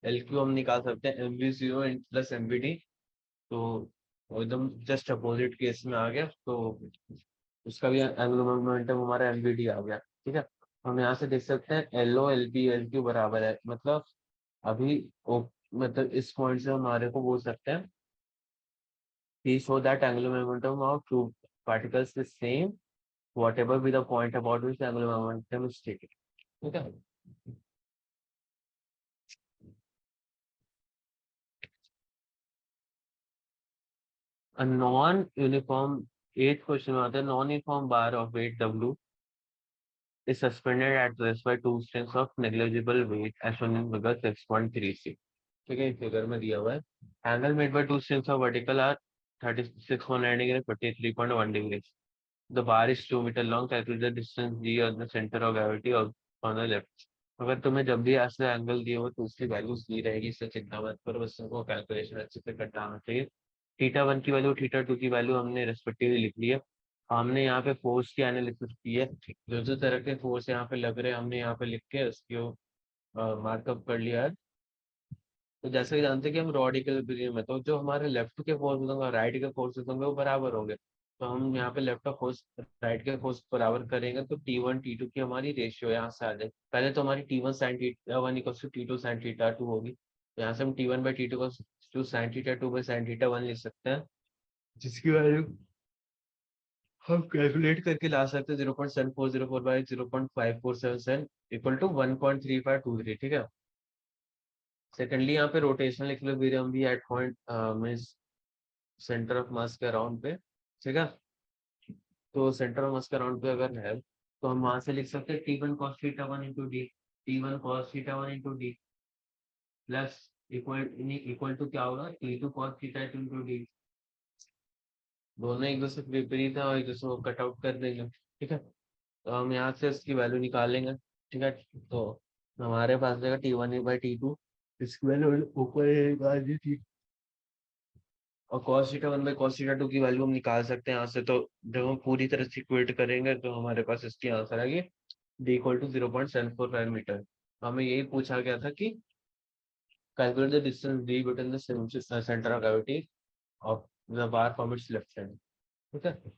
एल क्यू हम निकाल सकते हैं M V zero plus M V D. तो वो एकदम जस्ट अपोजिट केस में आ गया, तो उसका भी एंगुलर मोमेंटम हमारा एम वी डी आ गया। ठीक है, हम यहाँ से देख सकते हैं L O L B L Q बराबर है, मतलब अभी मतलब इस पॉइंट से हमारे को बोल सकते हैं कि show that angular momentum of two particles is same whatever be the point about which the angular momentum is taken। ठीक है, a non-uniform eighth क्वेश्चन में आता है non-uniform bar of weight W is suspended at rest by two strings of negligible weight as shown in figure 6.36। ठीक है, figure में दिया हुआ है angle made by two strings of vertical are 36.9 degree 43.1 degree. The bar is 2 meter long. Calculate the distance g or the center of gravity of on the left। अगर तुम्हें जब भी ऐसे एंगल दिए हो तो उसकी वैल्यूज दी रहेगी, इससे चिंता मत करो, बस तुमको कैलकुलेशन अच्छे से करना आना चाहिए। थीटा वन की वैल्यू थीटा टू की वैल्यू हमने रेस्पेक्टिवली लिख ली है। हमने यहाँ पे फोर्स की एनालिसिस की है, जो जो तरह के फोर्स यहाँ पे लग रहे हैं हमने यहाँ पे लिख के उसको मार्कअप कर लिया है। तो जैसे कि जानते हैं कि हम रॉड इक्विलिब्रियम है, तो जो हमारे लेफ्ट के फोर्स होंगे और राइट के फोर्सेस होंगे वो बराबर होंगे। तो हम यहाँ पे लेफ्ट का फोर्स राइट के फोर्स बराबर करेंगे तो T1 T2 की हमारी रेशियो यहाँ से आ जाएगी। पहले तो हमारी T1 sin θ 1 = T2 sin θ 2 होगी, तो यहाँ से हम T1/T2 को 2 sin θ 2/sin θ 1 लिख सकते हैं, जिसकी वैल्यू हम कैलकुलेट करके ला सकते हैं 0.7404/0.5477 = 1.3523। ठीक है। सेकेंडली यहाँ पे रोटेशनल इक्विलिब्रियम भी at point means centre of mass के अराउंड पे। ठीक है। तो सेंटर ऑफ मास के अराउंड पे अगर है तो हम वहां से लिख सकते हैं T1 cos θ1 × D, T1 cos θ1 × D plus equal to क्या होगा T2 cos θ2 × D। दोनों एक दूसरे के विपरीत है और एक दूसरे को कट आउट कर देंगे। ठीक है। तो हम यहाँ से इसकी वैल्यू निकालेंगे। ठीक है। तो हमारे पास रहेगा T1/T2, इसकी वैल्यू ऊपर निकाल दी थी, और cos θ1/cos θ2 की वैल्यू हम निकाल सकते हैं यहाँ से। तो जब हम पूरी तरह से इक्वेट करेंगे तो हमारे पास इसकी आंसर आएगी D = 0.745 मीटर। हमें यही पूछा गया था कि calculate the distance D between the centre of gravity of the bar from its left hand. ठीक है।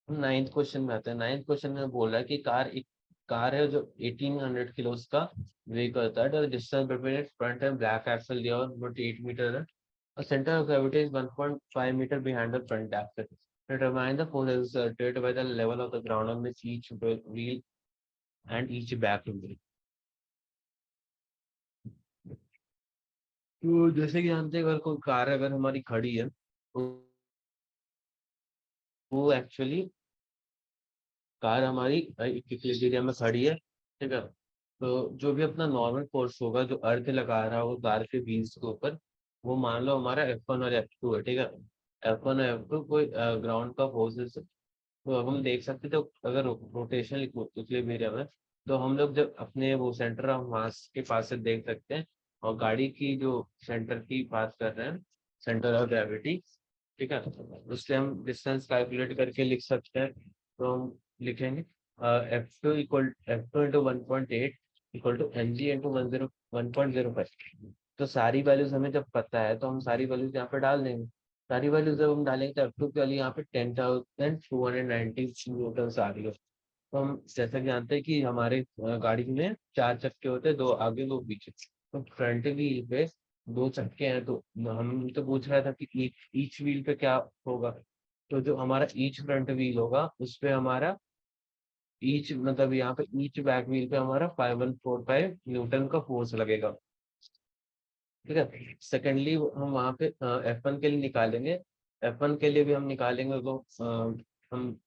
नाइन्थ क्वेश्चन में आते हैं। नाइन्थ क्वेश्चन में बोल रहा है कि एक कार है जो 1800 किलोस का वेट करता है, तो distance between its front and back axle दिया और 8 मीटर है, और centre of gravity is 1.5 metre behind the front axle. Determine the force exerted by the level of the ground on which each wheel and each back wheel। तो जैसे कि जानते हैं अगर कोई कार अगर हमारी खड़ी है तो वो एक्चुअली कार हमारी इक्विलिब्रियम में खड़ी है। ठीक है। तो जो भी अपना नॉर्मल फोर्स होगा जो अर्थ लगा रहा है वो कार के व्हील्स के ऊपर, वो मान लो हमारा F1 और F2 है। ठीक है। F1 और F2 कोई ग्राउंड का फोर्सेस। तो अब हम देख सकते थे अगर रोटेशनल इक्विलिब्रियम है तो हम लोग जब अपने वो सेंटर ऑफ मास के पास से देख सकते हैं, और गाड़ी की जो सेंटर की बात कर रहे हैं, सेंटर ऑफ ग्रेविटी। ठीक है। उससे हम डिस्टेंस कैलकुलेट करके लिख सकते हैं। तो हम लिखेंगे F2 = 1.8 = mg × 1.05। तो सारी वैल्यूज हमें जब पता है तो हम सारी वैल्यूज यहाँ पे डाल देंगे। सारी वैल्यूज जब हम डालेंगे तो F2 की वैल्यू यहाँ पे 10,290 न्यूटन आ रही है। तो हम जैसा कि जानते हैं कि हमारे गाड़ी में 4 चक्के होते हैं, 2 आगे 2 पीछे। तो फ्रंट व्हील पे 2 चक्के हैं, तो हम तो पूछ रहा था कि ईच व्हील पे क्या होगा। तो जो हमारा ईच फ्रंट व्हील होगा उस पे हमारा ईच मतलब यहाँ पे ईच बैक व्हील पे हमारा 5145 न्यूटन का फोर्स लगेगा। ठीक है। सेकेंडली हम वहाँ पे F1 के लिए निकालेंगे। F1 के लिए भी हम निकालेंगे तो हम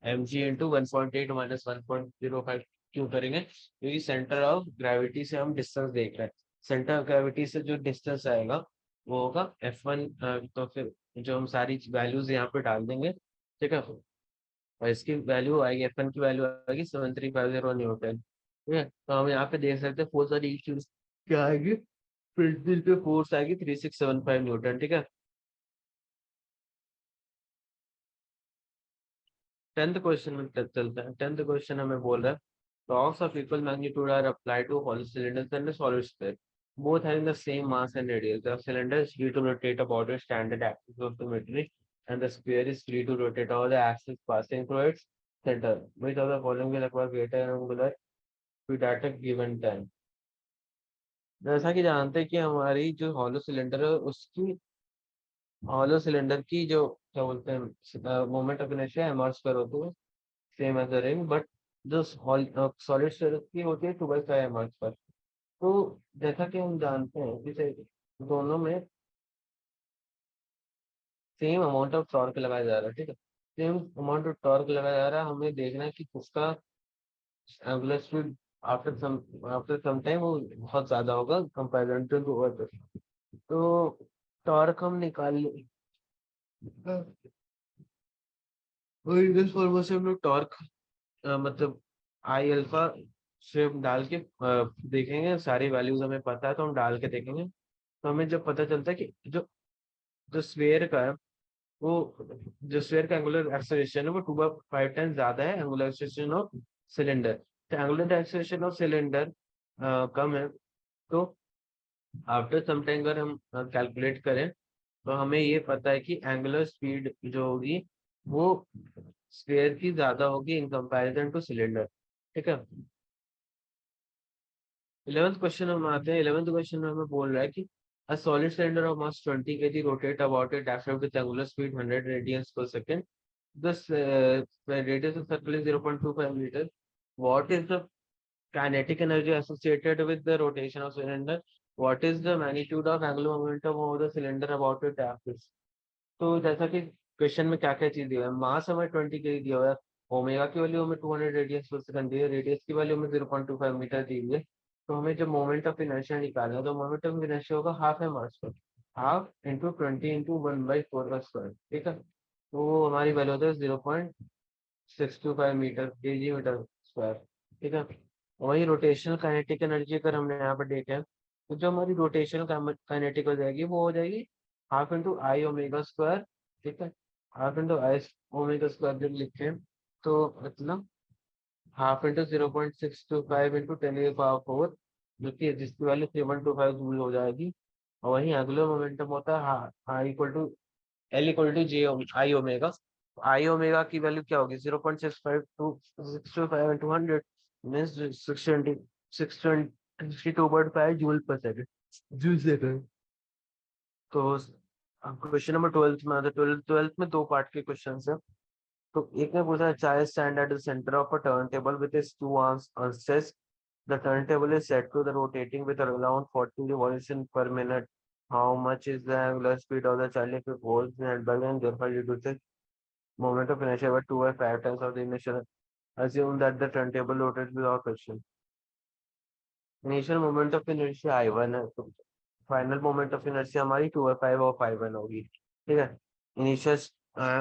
mg × 1.8 - 1.05 क्यों करेंगे, क्योंकि सेंटर ऑफ ग्रेविटी से हम डिस्टेंस देख रहे हैं। सेंटर ऑफ ग्रेविटी से जो डिस्टेंस आएगा वो होगा F1। तो फिर जो हम सारी वैल्यूज यहाँ पे डाल देंगे। ठीक है। और इसकी वैल्यू आएगी, F1 की वैल्यू आएगी 7350 न्यूटन। ठीक है। तो हम यहाँ पे देख सकते हैं फोर्स वाली इश्यूज क्या आएगी, फ्रंट व्हील पे फोर्स आएगी 3675 न्यूटन। ठीक है। 10th क्वेश्चन में चलते हैं। 10th क्वेश्चन हमें बोल रहा है torques of equal magnitude are applied to hollow cylinders and a solid sphere, both having the same mass and radius. The cylinder is free to rotate about its standard axis of symmetry, and the sphere is free to rotate all the axis passing through its center. Which of the following will require greater angular speed at a given time? जैसा कि जानते हैं कि हमारी जो hollow cylinder है उसकी hollow cylinder की जो क्या बोलते हैं moment of inertia M R square होती है, same as the ring, but जो सॉलिड स्टेट की होती है 2/5 mr पर। तो जैसा कि हम जानते हैं जैसे दोनों में सेम अमाउंट ऑफ टॉर्क लगाया जा रहा है। ठीक है। सेम अमाउंट ऑफ टॉर्क लगाया जा रहा है, हमें देखना है कि उसका angular speed after some time वो बहुत ज्यादा होगा कंपेरिजन टू अदर। तो टॉर्क हम निकाल और इस फॉर्मूले से हम लोग टॉर्क मतलब आई अल्फा से हम डाल के देखेंगे, सारी वैल्यूज हमें पता है तो हम डाल के देखेंगे। तो हमें जब पता चलता है कि जो जो स्फेयर का है वो जो स्फीयर का एंगुलर एक्सेलरेशन है वो 2/5 टाइम्स ज्यादा है एंगुलर एक्सेलरेशन ऑफ सिलेंडर। तो एंगुलर एक्सेलरेशन ऑफ सिलेंडर कम है, तो आफ्टर सम टाइम अगर हम कैलकुलेट करें तो हमें ये पता है कि एंगुलर स्पीड जो होगी वो स्फीयर की ज्यादा होगी इन कंपैरिजन टू सिलेंडर। ठीक है। 11th क्वेश्चन हम आते हैं। 11th क्वेश्चन में हमें बोल रहा है कि a solid cylinder of mass 20 kg rotate about a diaphragm with angular speed 100 radians per second. This radius of circle is 0.25 meters. What is the kinetic energy associated with the rotation of cylinder? What is the magnitude of angular momentum of the cylinder about a diaphragm? तो जैसा कि question में क्या क्या चीज दिया है, मास हमें 20 के दिया हुआ है, ओमेगा की वैल्यू हमें 200 रेडियस पर सेकंड दी है, रेडियस की वैल्यू हमें 0.25 मीटर दी हुई है। तो हमें जब मोमेंट ऑफ इनर्शिया निकालना है तो मोमेंट ऑफ इनर्शिया होगा हाफ है मास पर, हाफ इंटू 20 इंटू 1/4 का स्क्वायर। ठीक है। तो वो हमारी वैल्यू होता है 0.625 मीटर के जी मीटर स्क्वायर। ठीक है। वही रोटेशनल काइनेटिक एनर्जी अगर हमने यहाँ पर देखा है तो जो हमारी रोटेशनल काइनेटिक हो जाएगी वो हो जाएगी हाफ इंटू आई ओमेगा स्क्वायर। ठीक है। हाफ इंटू आई ओमेगा स्क्वायर जब लिखे तो मतलब हाफ इंटू 0.625 इंटू 10⁴ जो कि जिसकी वैल्यू 3125 जूल हो जाएगी। और वही एंगुलर मोमेंटम होता है I equal to L equal to J I omega. I omega की वैल्यू क्या होगी 0.65 इंटू 100 मीन्स 62.5 जूल पर सेकंड, जूल सेकंड। तो क्वेश्चन नंबर 12 में आता है। ट्वेल्थ में दो पार्ट के क्वेश्चन है। तो एक में पूछा है child stand at the centre of a turntable with his two arms stretched. The turntable is set to the rotating with around 40 revolution per minute. How much is the angular speed of the child if it holds the handbag and therefore reduces moment of inertia by 2 or 5 times of the initial? Assume that the turntable rotates without friction. Initial moment of inertia I1 है, तो final moment of inertia हमारी 2/5 और 5/1 होगी। ठीक है। Initial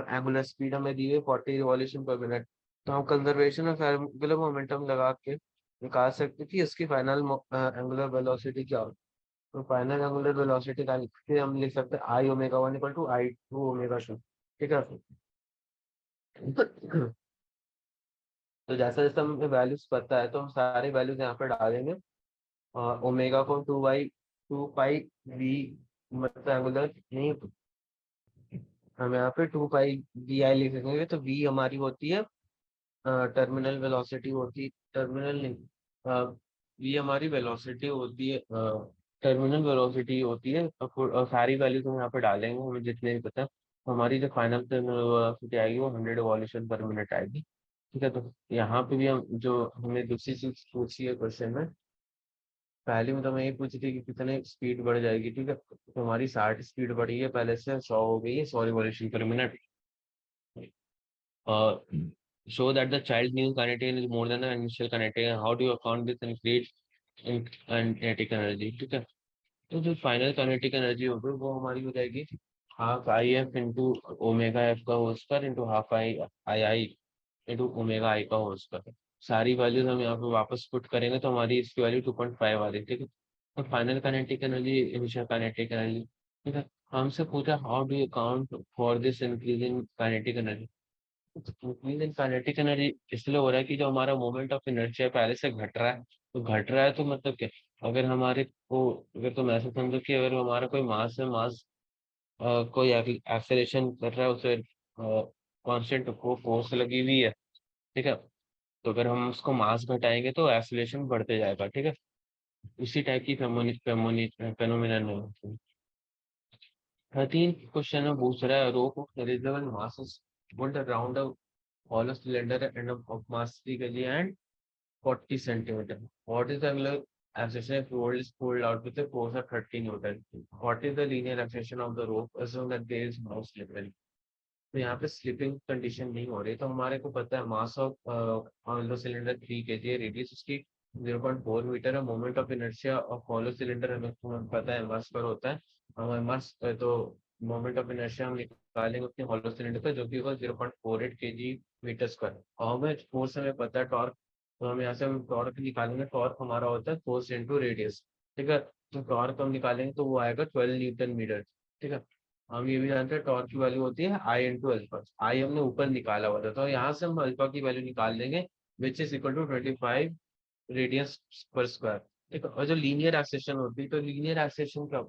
angular speed हमें दी है 40 revolution पर मिनट। तो हम कंजर्वेशन ऑफ एंगुलर मोमेंटम लगा के निकाल सकते हैं कि इसकी फाइनल एंगुलर वेलोसिटी क्या होगी। तो फाइनल एंगुलर वेलोसिटी का हम लिख सकते हैं I omega 1 equal to I2 omega 2। ठीक है। तो जैसा जैसा हमें वैल्यूज पता है तो हम सारे वैल्यूज यहाँ पर डालेंगे। ओमेगा को 2/2 पाई वी मतलब एंगुलर नहीं, हम यहाँ पे 2 पाई वी आई लिख देंगे। तो वी हमारी होती है टर्मिनल वेलोसिटी होती, टर्मिनल नहीं, वी हमारी वेलोसिटी होती है, टर्मिनल वेलोसिटी होती है। और सारी वैल्यू तो यहाँ पे डालेंगे हमें जितने भी पता है। तो हमारी जो फाइनल टर्मिनल वेलोसिटी आएगी वो 100 रिवॉल्यूशन पर मिनट आएगी। ठीक है। तो यहाँ पे भी हम जो हमें दूसरी चीज पूछी है क्वेश्चन में, पहले में तो मैं ये पूछी थी कि कितने स्पीड बढ़ जाएगी। ठीक है। तो हमारी 60 स्पीड बढ़ी है, पहले से 100 हो गई है, 100 रिवॉल्यूशन पर minute. uh, show that the child new kinetic energy is more than the initial kinetic, and how do you account this increase in kinetic energy? ठीक है। तो जो फाइनल काइनेटिक एनर्जी होगी वो हमारी हो जाएगी half I F into omega F का whole square into half I I I into omega I का होल स्क्वायर। सारी वैल्यूज हम यहाँ पे वापस पुट करेंगे तो हमारी इसकी वैल्यू 2.5 आ रही है। ठीक है। तो final kinetic energy, initial kinetic energy. ठीक है। हमसे पूछा how do you account for this increase in kinetic energy. Increase in kinetic energy इसलिए हो रहा है कि जो हमारा मोमेंट ऑफ इनर्शिया पहले से घट रहा है, तो घट रहा है तो मतलब क्या, अगर हमारे को, अगर तुम ऐसे समझो कि अगर हमारा कोई मास है, मास कोई एक्सेलरेशन कर रहा है, उसे कांस्टेंट को फोर्स लगी हुई है। ठीक है। तो अगर हम उसको मास घटाएंगे तो एक्सेलरेशन बढ़ते जाएगा। ठीक है। इसी टाइप की फेनोमिनन है। 13 क्वेश्चन में पूछ रहा है rod of negligible masses would around a hollow cylinder and of mass 3 kg and 40 centimeter. What is the angular acceleration if roll is pulled out with a force of 30 Newton? What is the linear acceleration of the rope? Assume that there is no slippage. तो यहाँ पे slipping condition नहीं हो रही। तो हमारे को पता है mass of hollow cylinder 3 kg है, रेडियस उसकी 0.4 मीटर है, moment of inertia of hollow cylinder हमें पता है मास पर होता है। हमें मास तो मोमेंट ऑफ इनर्शिया हम निकालेंगे अपने हॉलो सिलेंडर पर जो कि होगा 0.48 kg मीटर स्क्वायर। और हमें फोर्स हमें पता है टॉर्क, तो हम यहाँ से हम टॉर्क निकालेंगे। टॉर्क हमारा होता है फोर्स इंटू रेडियस। ठीक है। तो टॉर्क हम निकालेंगे तो वो आएगा 12 न्यूटन मीटर। ठीक है। हम ये भी जानते हैं टॉर्क की वैल्यू होती है आई इंटू अल्फा। आई हमने ऊपर निकाला हुआ था, तो यहाँ से हम अल्फा की वैल्यू निकाल देंगे, which is equal to 25 radians per square. ठीक है, और जो लीनियर एक्सेशन होती है, तो लीनियर एक्सेशन का,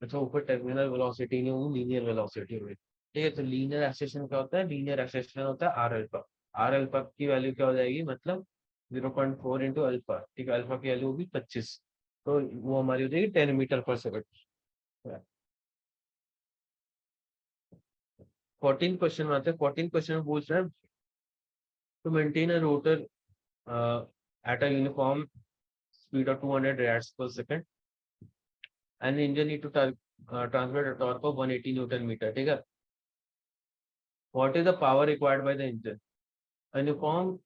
अच्छा ऊपर टर्मिनल वेलोसिटी नहीं होगी, लीनियर वेलोसिटी होगी। ठीक है, तो लीनियर एक्सेशन क्या होता है, लीनियर एक्सेशन होता है आर अल्फा। आर अल्फा की वैल्यू क्या हो जाएगी, मतलब 0.4 इंटू अल्फा। ठीक है, अल्फा की वैल्यू होगी 25, तो वो हमारी हो जाएगी 10 मीटर पर सेकंड। 14 क्वेश्चन में आते हैं। 14 क्वेश्चन में पूछ रहे हैं to maintain a rotor at a uniform speed of 200 rads पर second and engine need to transfer a torque of 180 newton metre. ठीक है, what is the power required by the engine. Uniform,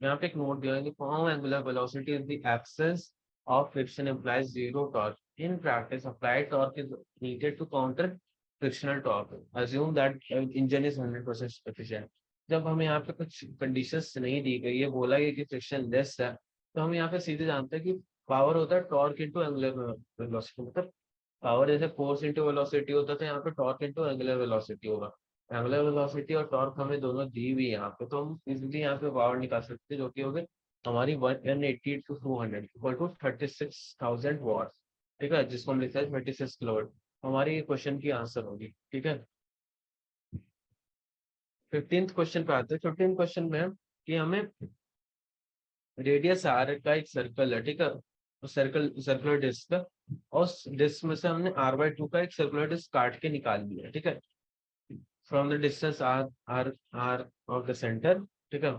यहाँ पे एक नोट दिया है, uniform angular velocity is the excess of friction implies zero torque. In practice, applied torque is needed to counter frictional torque. Assume that engine is 100% efficient. जब हमें यहाँ पे कुछ कंडीशंस नहीं दी गई है, बोला गया कि फ्रिक्शन लेस है, तो हम यहाँ पे सीधे जानते हैं कि पावर होता है टॉर्क इनटू एंगुलर वेलोसिटी। मतलब पावर जैसे फोर्स इनटू वेलोसिटी होता था, यहाँ पे टॉर्क इनटू एंगुलर वेलोसिटी होगा। एंगुलर वेलोसिटी और टॉर्क हमें दोनों दी हुई है यहाँ पे, तो हम इजिली यहाँ पे पावर निकाल सकते हैं, जो कि हो गए हमारी 180 टू 200 इक्वल टू 36,000 वॉट। ठीक है, जिसको हम लिखते हैं 36 किलोवाट। हमारी ये क्वेश्चन की आंसर होगी। ठीक है, 15th क्वेश्चन पे आते हैं। 15th क्वेश्चन में कि हमें रेडियस आर का एक सर्कल है। ठीक है, सर्कल सर्कुलर डिस्क का, और डिस्क में से हमने r/2 का एक सर्कुलर डिस्क काट के निकाल लिया। ठीक है, from the distance R R R of the centre. ठीक है,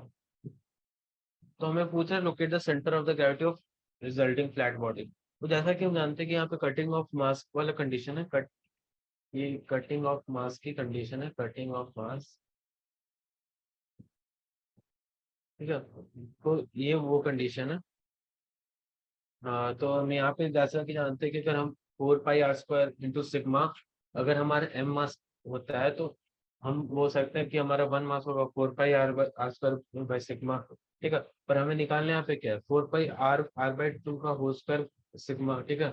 तो हमें पूछा है locate the centre of the gravity of resulting flat body. तो जैसा कि हम जानते हैं कि यहाँ पे कटिंग ऑफ मास वाला कंडीशन है, ये कटिंग ऑफ मास की कंडीशन है, कटिंग ऑफ मास। ठीक है, तो ये वो कंडीशन है। तो हम यहाँ पे जैसा कि जानते हैं कि अगर हम 4 पाई r² इंटू सिग्मा, अगर हमारा एम मास होता है, तो हम बोल सकते हैं कि हमारा 1 मास होगा 4 पाई r² बाई सिग्मा। ठीक है, पर हमें निकालने यहाँ पे क्या है, 4 पाई r/2 का होल स्क्वायर सिग्मा। ठीक है,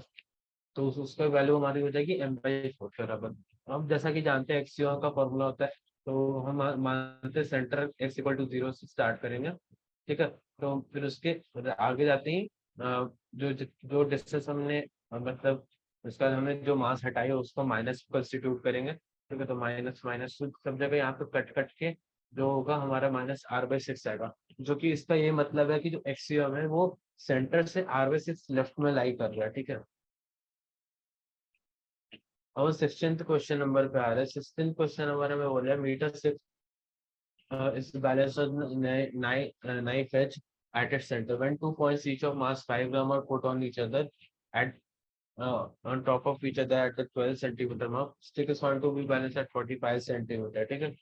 तो उसका वैल्यू हमारी हो जाएगी m/4 के बराबर। अब जैसा कि जानते हैं एक्सियो का फॉर्मूला होता है, तो हम मानते हैं सेंटर x = 0 से स्टार्ट करेंगे। ठीक है, तो फिर उसके आगे जाते ही जो जो डिस्टेंस हमने मतलब उसका हमने जो मास हटाई है उसको माइनस कंस्टिट्यूट करेंगे। ठीक है, तो माइनस माइनस सब जगह यहाँ पे कट कट के जो होगा हमारा -r/6 आएगा। जो कि इसका ये मतलब है कि जो एक्सियम है वो सेंटर से r/6 लेफ्ट में लाई कर रहा है। ठीक है, और 16th क्वेश्चन नंबर पे आ रहा है। 16th क्वेश्चन हमारा में बोल रहा है metre 6 is the balance of knife edge at its center when 2 points each of mass 5 gram are put on each other at on top of each other at the 12 centimeter mark. Stick is found to be balanced at 45 centimeter. ठीक है,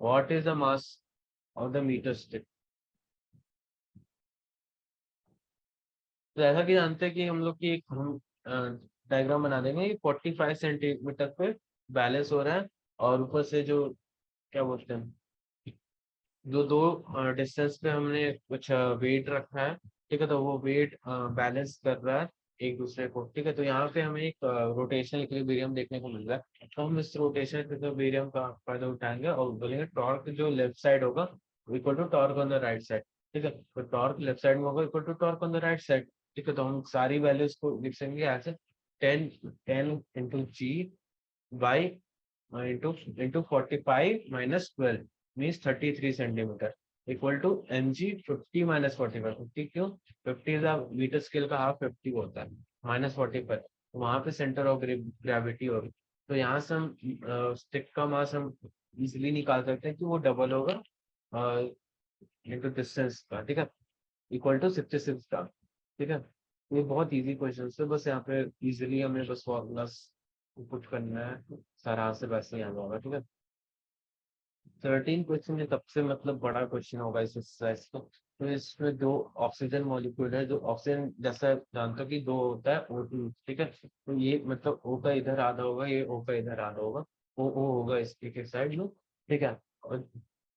what is the mass of the meter stick। तो ऐसा कि जानते हैं कि हम लोग की एक हम डायग्राम बना देंगे, 45 सेंटीमीटर पे बैलेंस हो रहा है, और ऊपर से जो क्या बोलते हैं, जो दो डिस्टेंस पे हमने कुछ वेट रखा है। ठीक है, तो वो वेट बैलेंस कर रहा है एक दूसरे को। ठीक है, तो यहाँ पे हमें एक रोटेशनल इक्विलिब्रियम देखने को मिल रहा है, तो हम इस रोटेशनल इक्विलिब्रियम का फायदा उठाएंगे और बोलेंगे टॉर्क जो लेफ्ट साइड होगा equal to torque on the right side. ठीक है, तो टॉर्क लेफ्ट साइड में होगा equal to torque on the right side. ठीक है, तो हम सारी वैल्यूज को लिख सकेंगे ऐसे, 10 into g into 45 minus 12 means 33 centimeter equal to mg 50 minus 45। 50 क्यों, 50 इज मीटर स्केल का हाफ 50 होता है, -45 वहां पे सेंटर ऑफ ग्रेविटी होगी। तो यहाँ से हम स्टिक का मास हम इजिली निकाल सकते हैं कि वो डबल होगा इंटू डिस्टेंस का। ठीक है, इक्वल टू 66 का। ठीक है, ये बहुत इजी क्वेश्चन है, बस यहाँ पे इजिली हमें बस फॉर्मूलास पुट करना है, सारा आंसर वैसे ही आना होगा। ठीक है, 13 क्वेश्चन ये सबसे मतलब बड़ा क्वेश्चन होगा इस एक्सरसाइज को। तो इसमें दो ऑक्सीजन मॉलिक्यूल है, जो ऑक्सीजन जैसा जानते हो कि दो होता है O2। ठीक है, तो ये मतलब O का इधर आधा होगा, ये O का इधर आधा होगा, O होगा इसके साइड में। ठीक है, और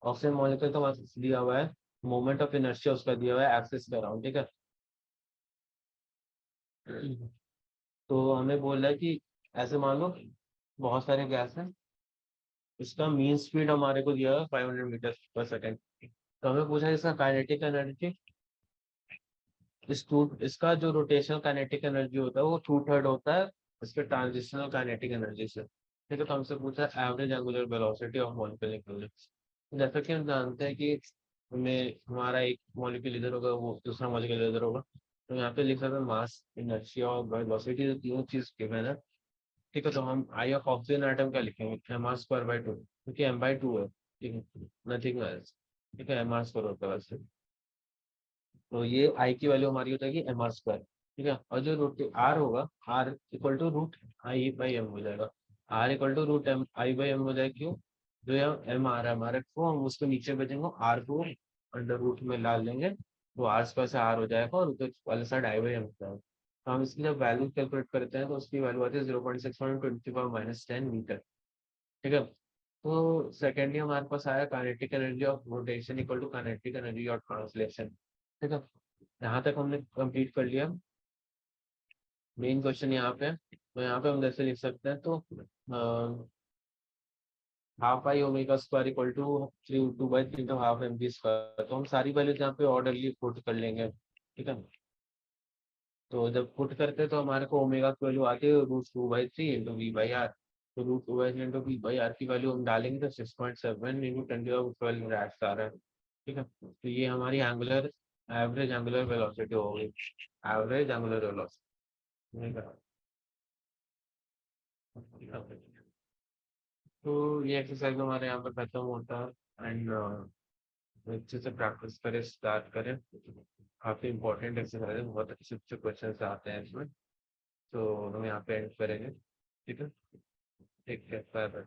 ऑक्सीजन मॉलिक्यूल का मास दिया हुआ है, मोमेंट ऑफ इनर्शिया उसका दिया हुआ है एक्सिस पे अराउंड। ठीक है, तो हमें बोल रहा है कि ऐसे मान लो बहुत सारे गैस हैं। इसका मीन स्पीड हमारे को दिया है 500 मीटर पर सेकेंड। तो हमें पूछा है इसका काइनेटिक एनर्जी। इसका जो रोटेशनल काइनेटिक एनर्जी होता है वो 2/3 होता है इसके ट्रांजिशनल काइनेटिक एनर्जी से। ठीक है, तो हमसे पूछा है average angular velocity of molecule इन। जैसा कि हम जानते हैं कि हमें हमारा एक मॉलिक्यूल इधर होगा, वो दूसरा मॉलिक्यूल इधर होगा। तो यहाँ पे लिख सकते हैं मास, इनर्शिया और वेलोसिटी, जो तीनों चीज गिवन है। ठीक है, तो हम आई ऑफ ऑक्सीजन एटम क्या लिखेंगे, M R square by two, क्योंकि एम बाई टू है। ठीक है, नथिंग एल्स। ठीक है, एम आर स्क्वायर होता है वैसे। तो ये आई की वैल्यू हमारी हो जाएगी एम आर स्क्वायर। ठीक है, और जो रूट आर होगा, R equal to root I by M हो जाएगा। R equal to root M I by M हो जाएगा। क्यों? जो यहाँ एम आ रहा है हमारे को, हम उसको नीचे भेजेंगे, आर को अंडर रूट में डाल देंगे, तो आर स्क्वायर से आर हो जाएगा और उधर वाले साइड आई बाई एम हो जाएगा। तो हम इसकी जब वैल्यू कैलकुलेट करते हैं तो उसकी वैल्यू आती है 0.6 × 10⁻⁻⁻⁻⁻। ठीक है, तो सेकेंडली हमारे पास आया kinetic energy of rotation equal to kinetic energy of translation. ठीक है, यहाँ तक हमने कंप्लीट कर लिया। मेन क्वेश्चन यहाँ पे है, तो यहाँ पे हम जैसे लिख सकते हैं, तो half I omega square equal to 2/3 into half M B square. तो हम सारी वैल्यूज यहाँ पे ऑर्डरली पुट कर लेंगे। ठीक है, तो जब पुट करते हैं तो हमारे को ओमेगा की वैल्यू आती है √2/3 इंटू वी बाई आर। तो √2/3 इंटू वी बाई आर की वैल्यू हम डालेंगे तो 6.7 इंटू 10⁻12 रैट्स आ रहा है। ठीक है, तो ये हमारी एंगुलर एवरेज एंगुलर वेलोसिटी हो गई। Average angular velocity. तो ये एक्सरसाइज हमारे यहाँ पर खत्म होता है। एंड अच्छे से प्रैक्टिस करें, स्टार्ट करें। काफी इंपॉर्टेंट एक्सरसाइज है, बहुत अच्छे अच्छे क्वेश्चन आते हैं इसमें। तो हम यहाँ पे एंड करेंगे। ठीक है, ठीक है, बाय बाय।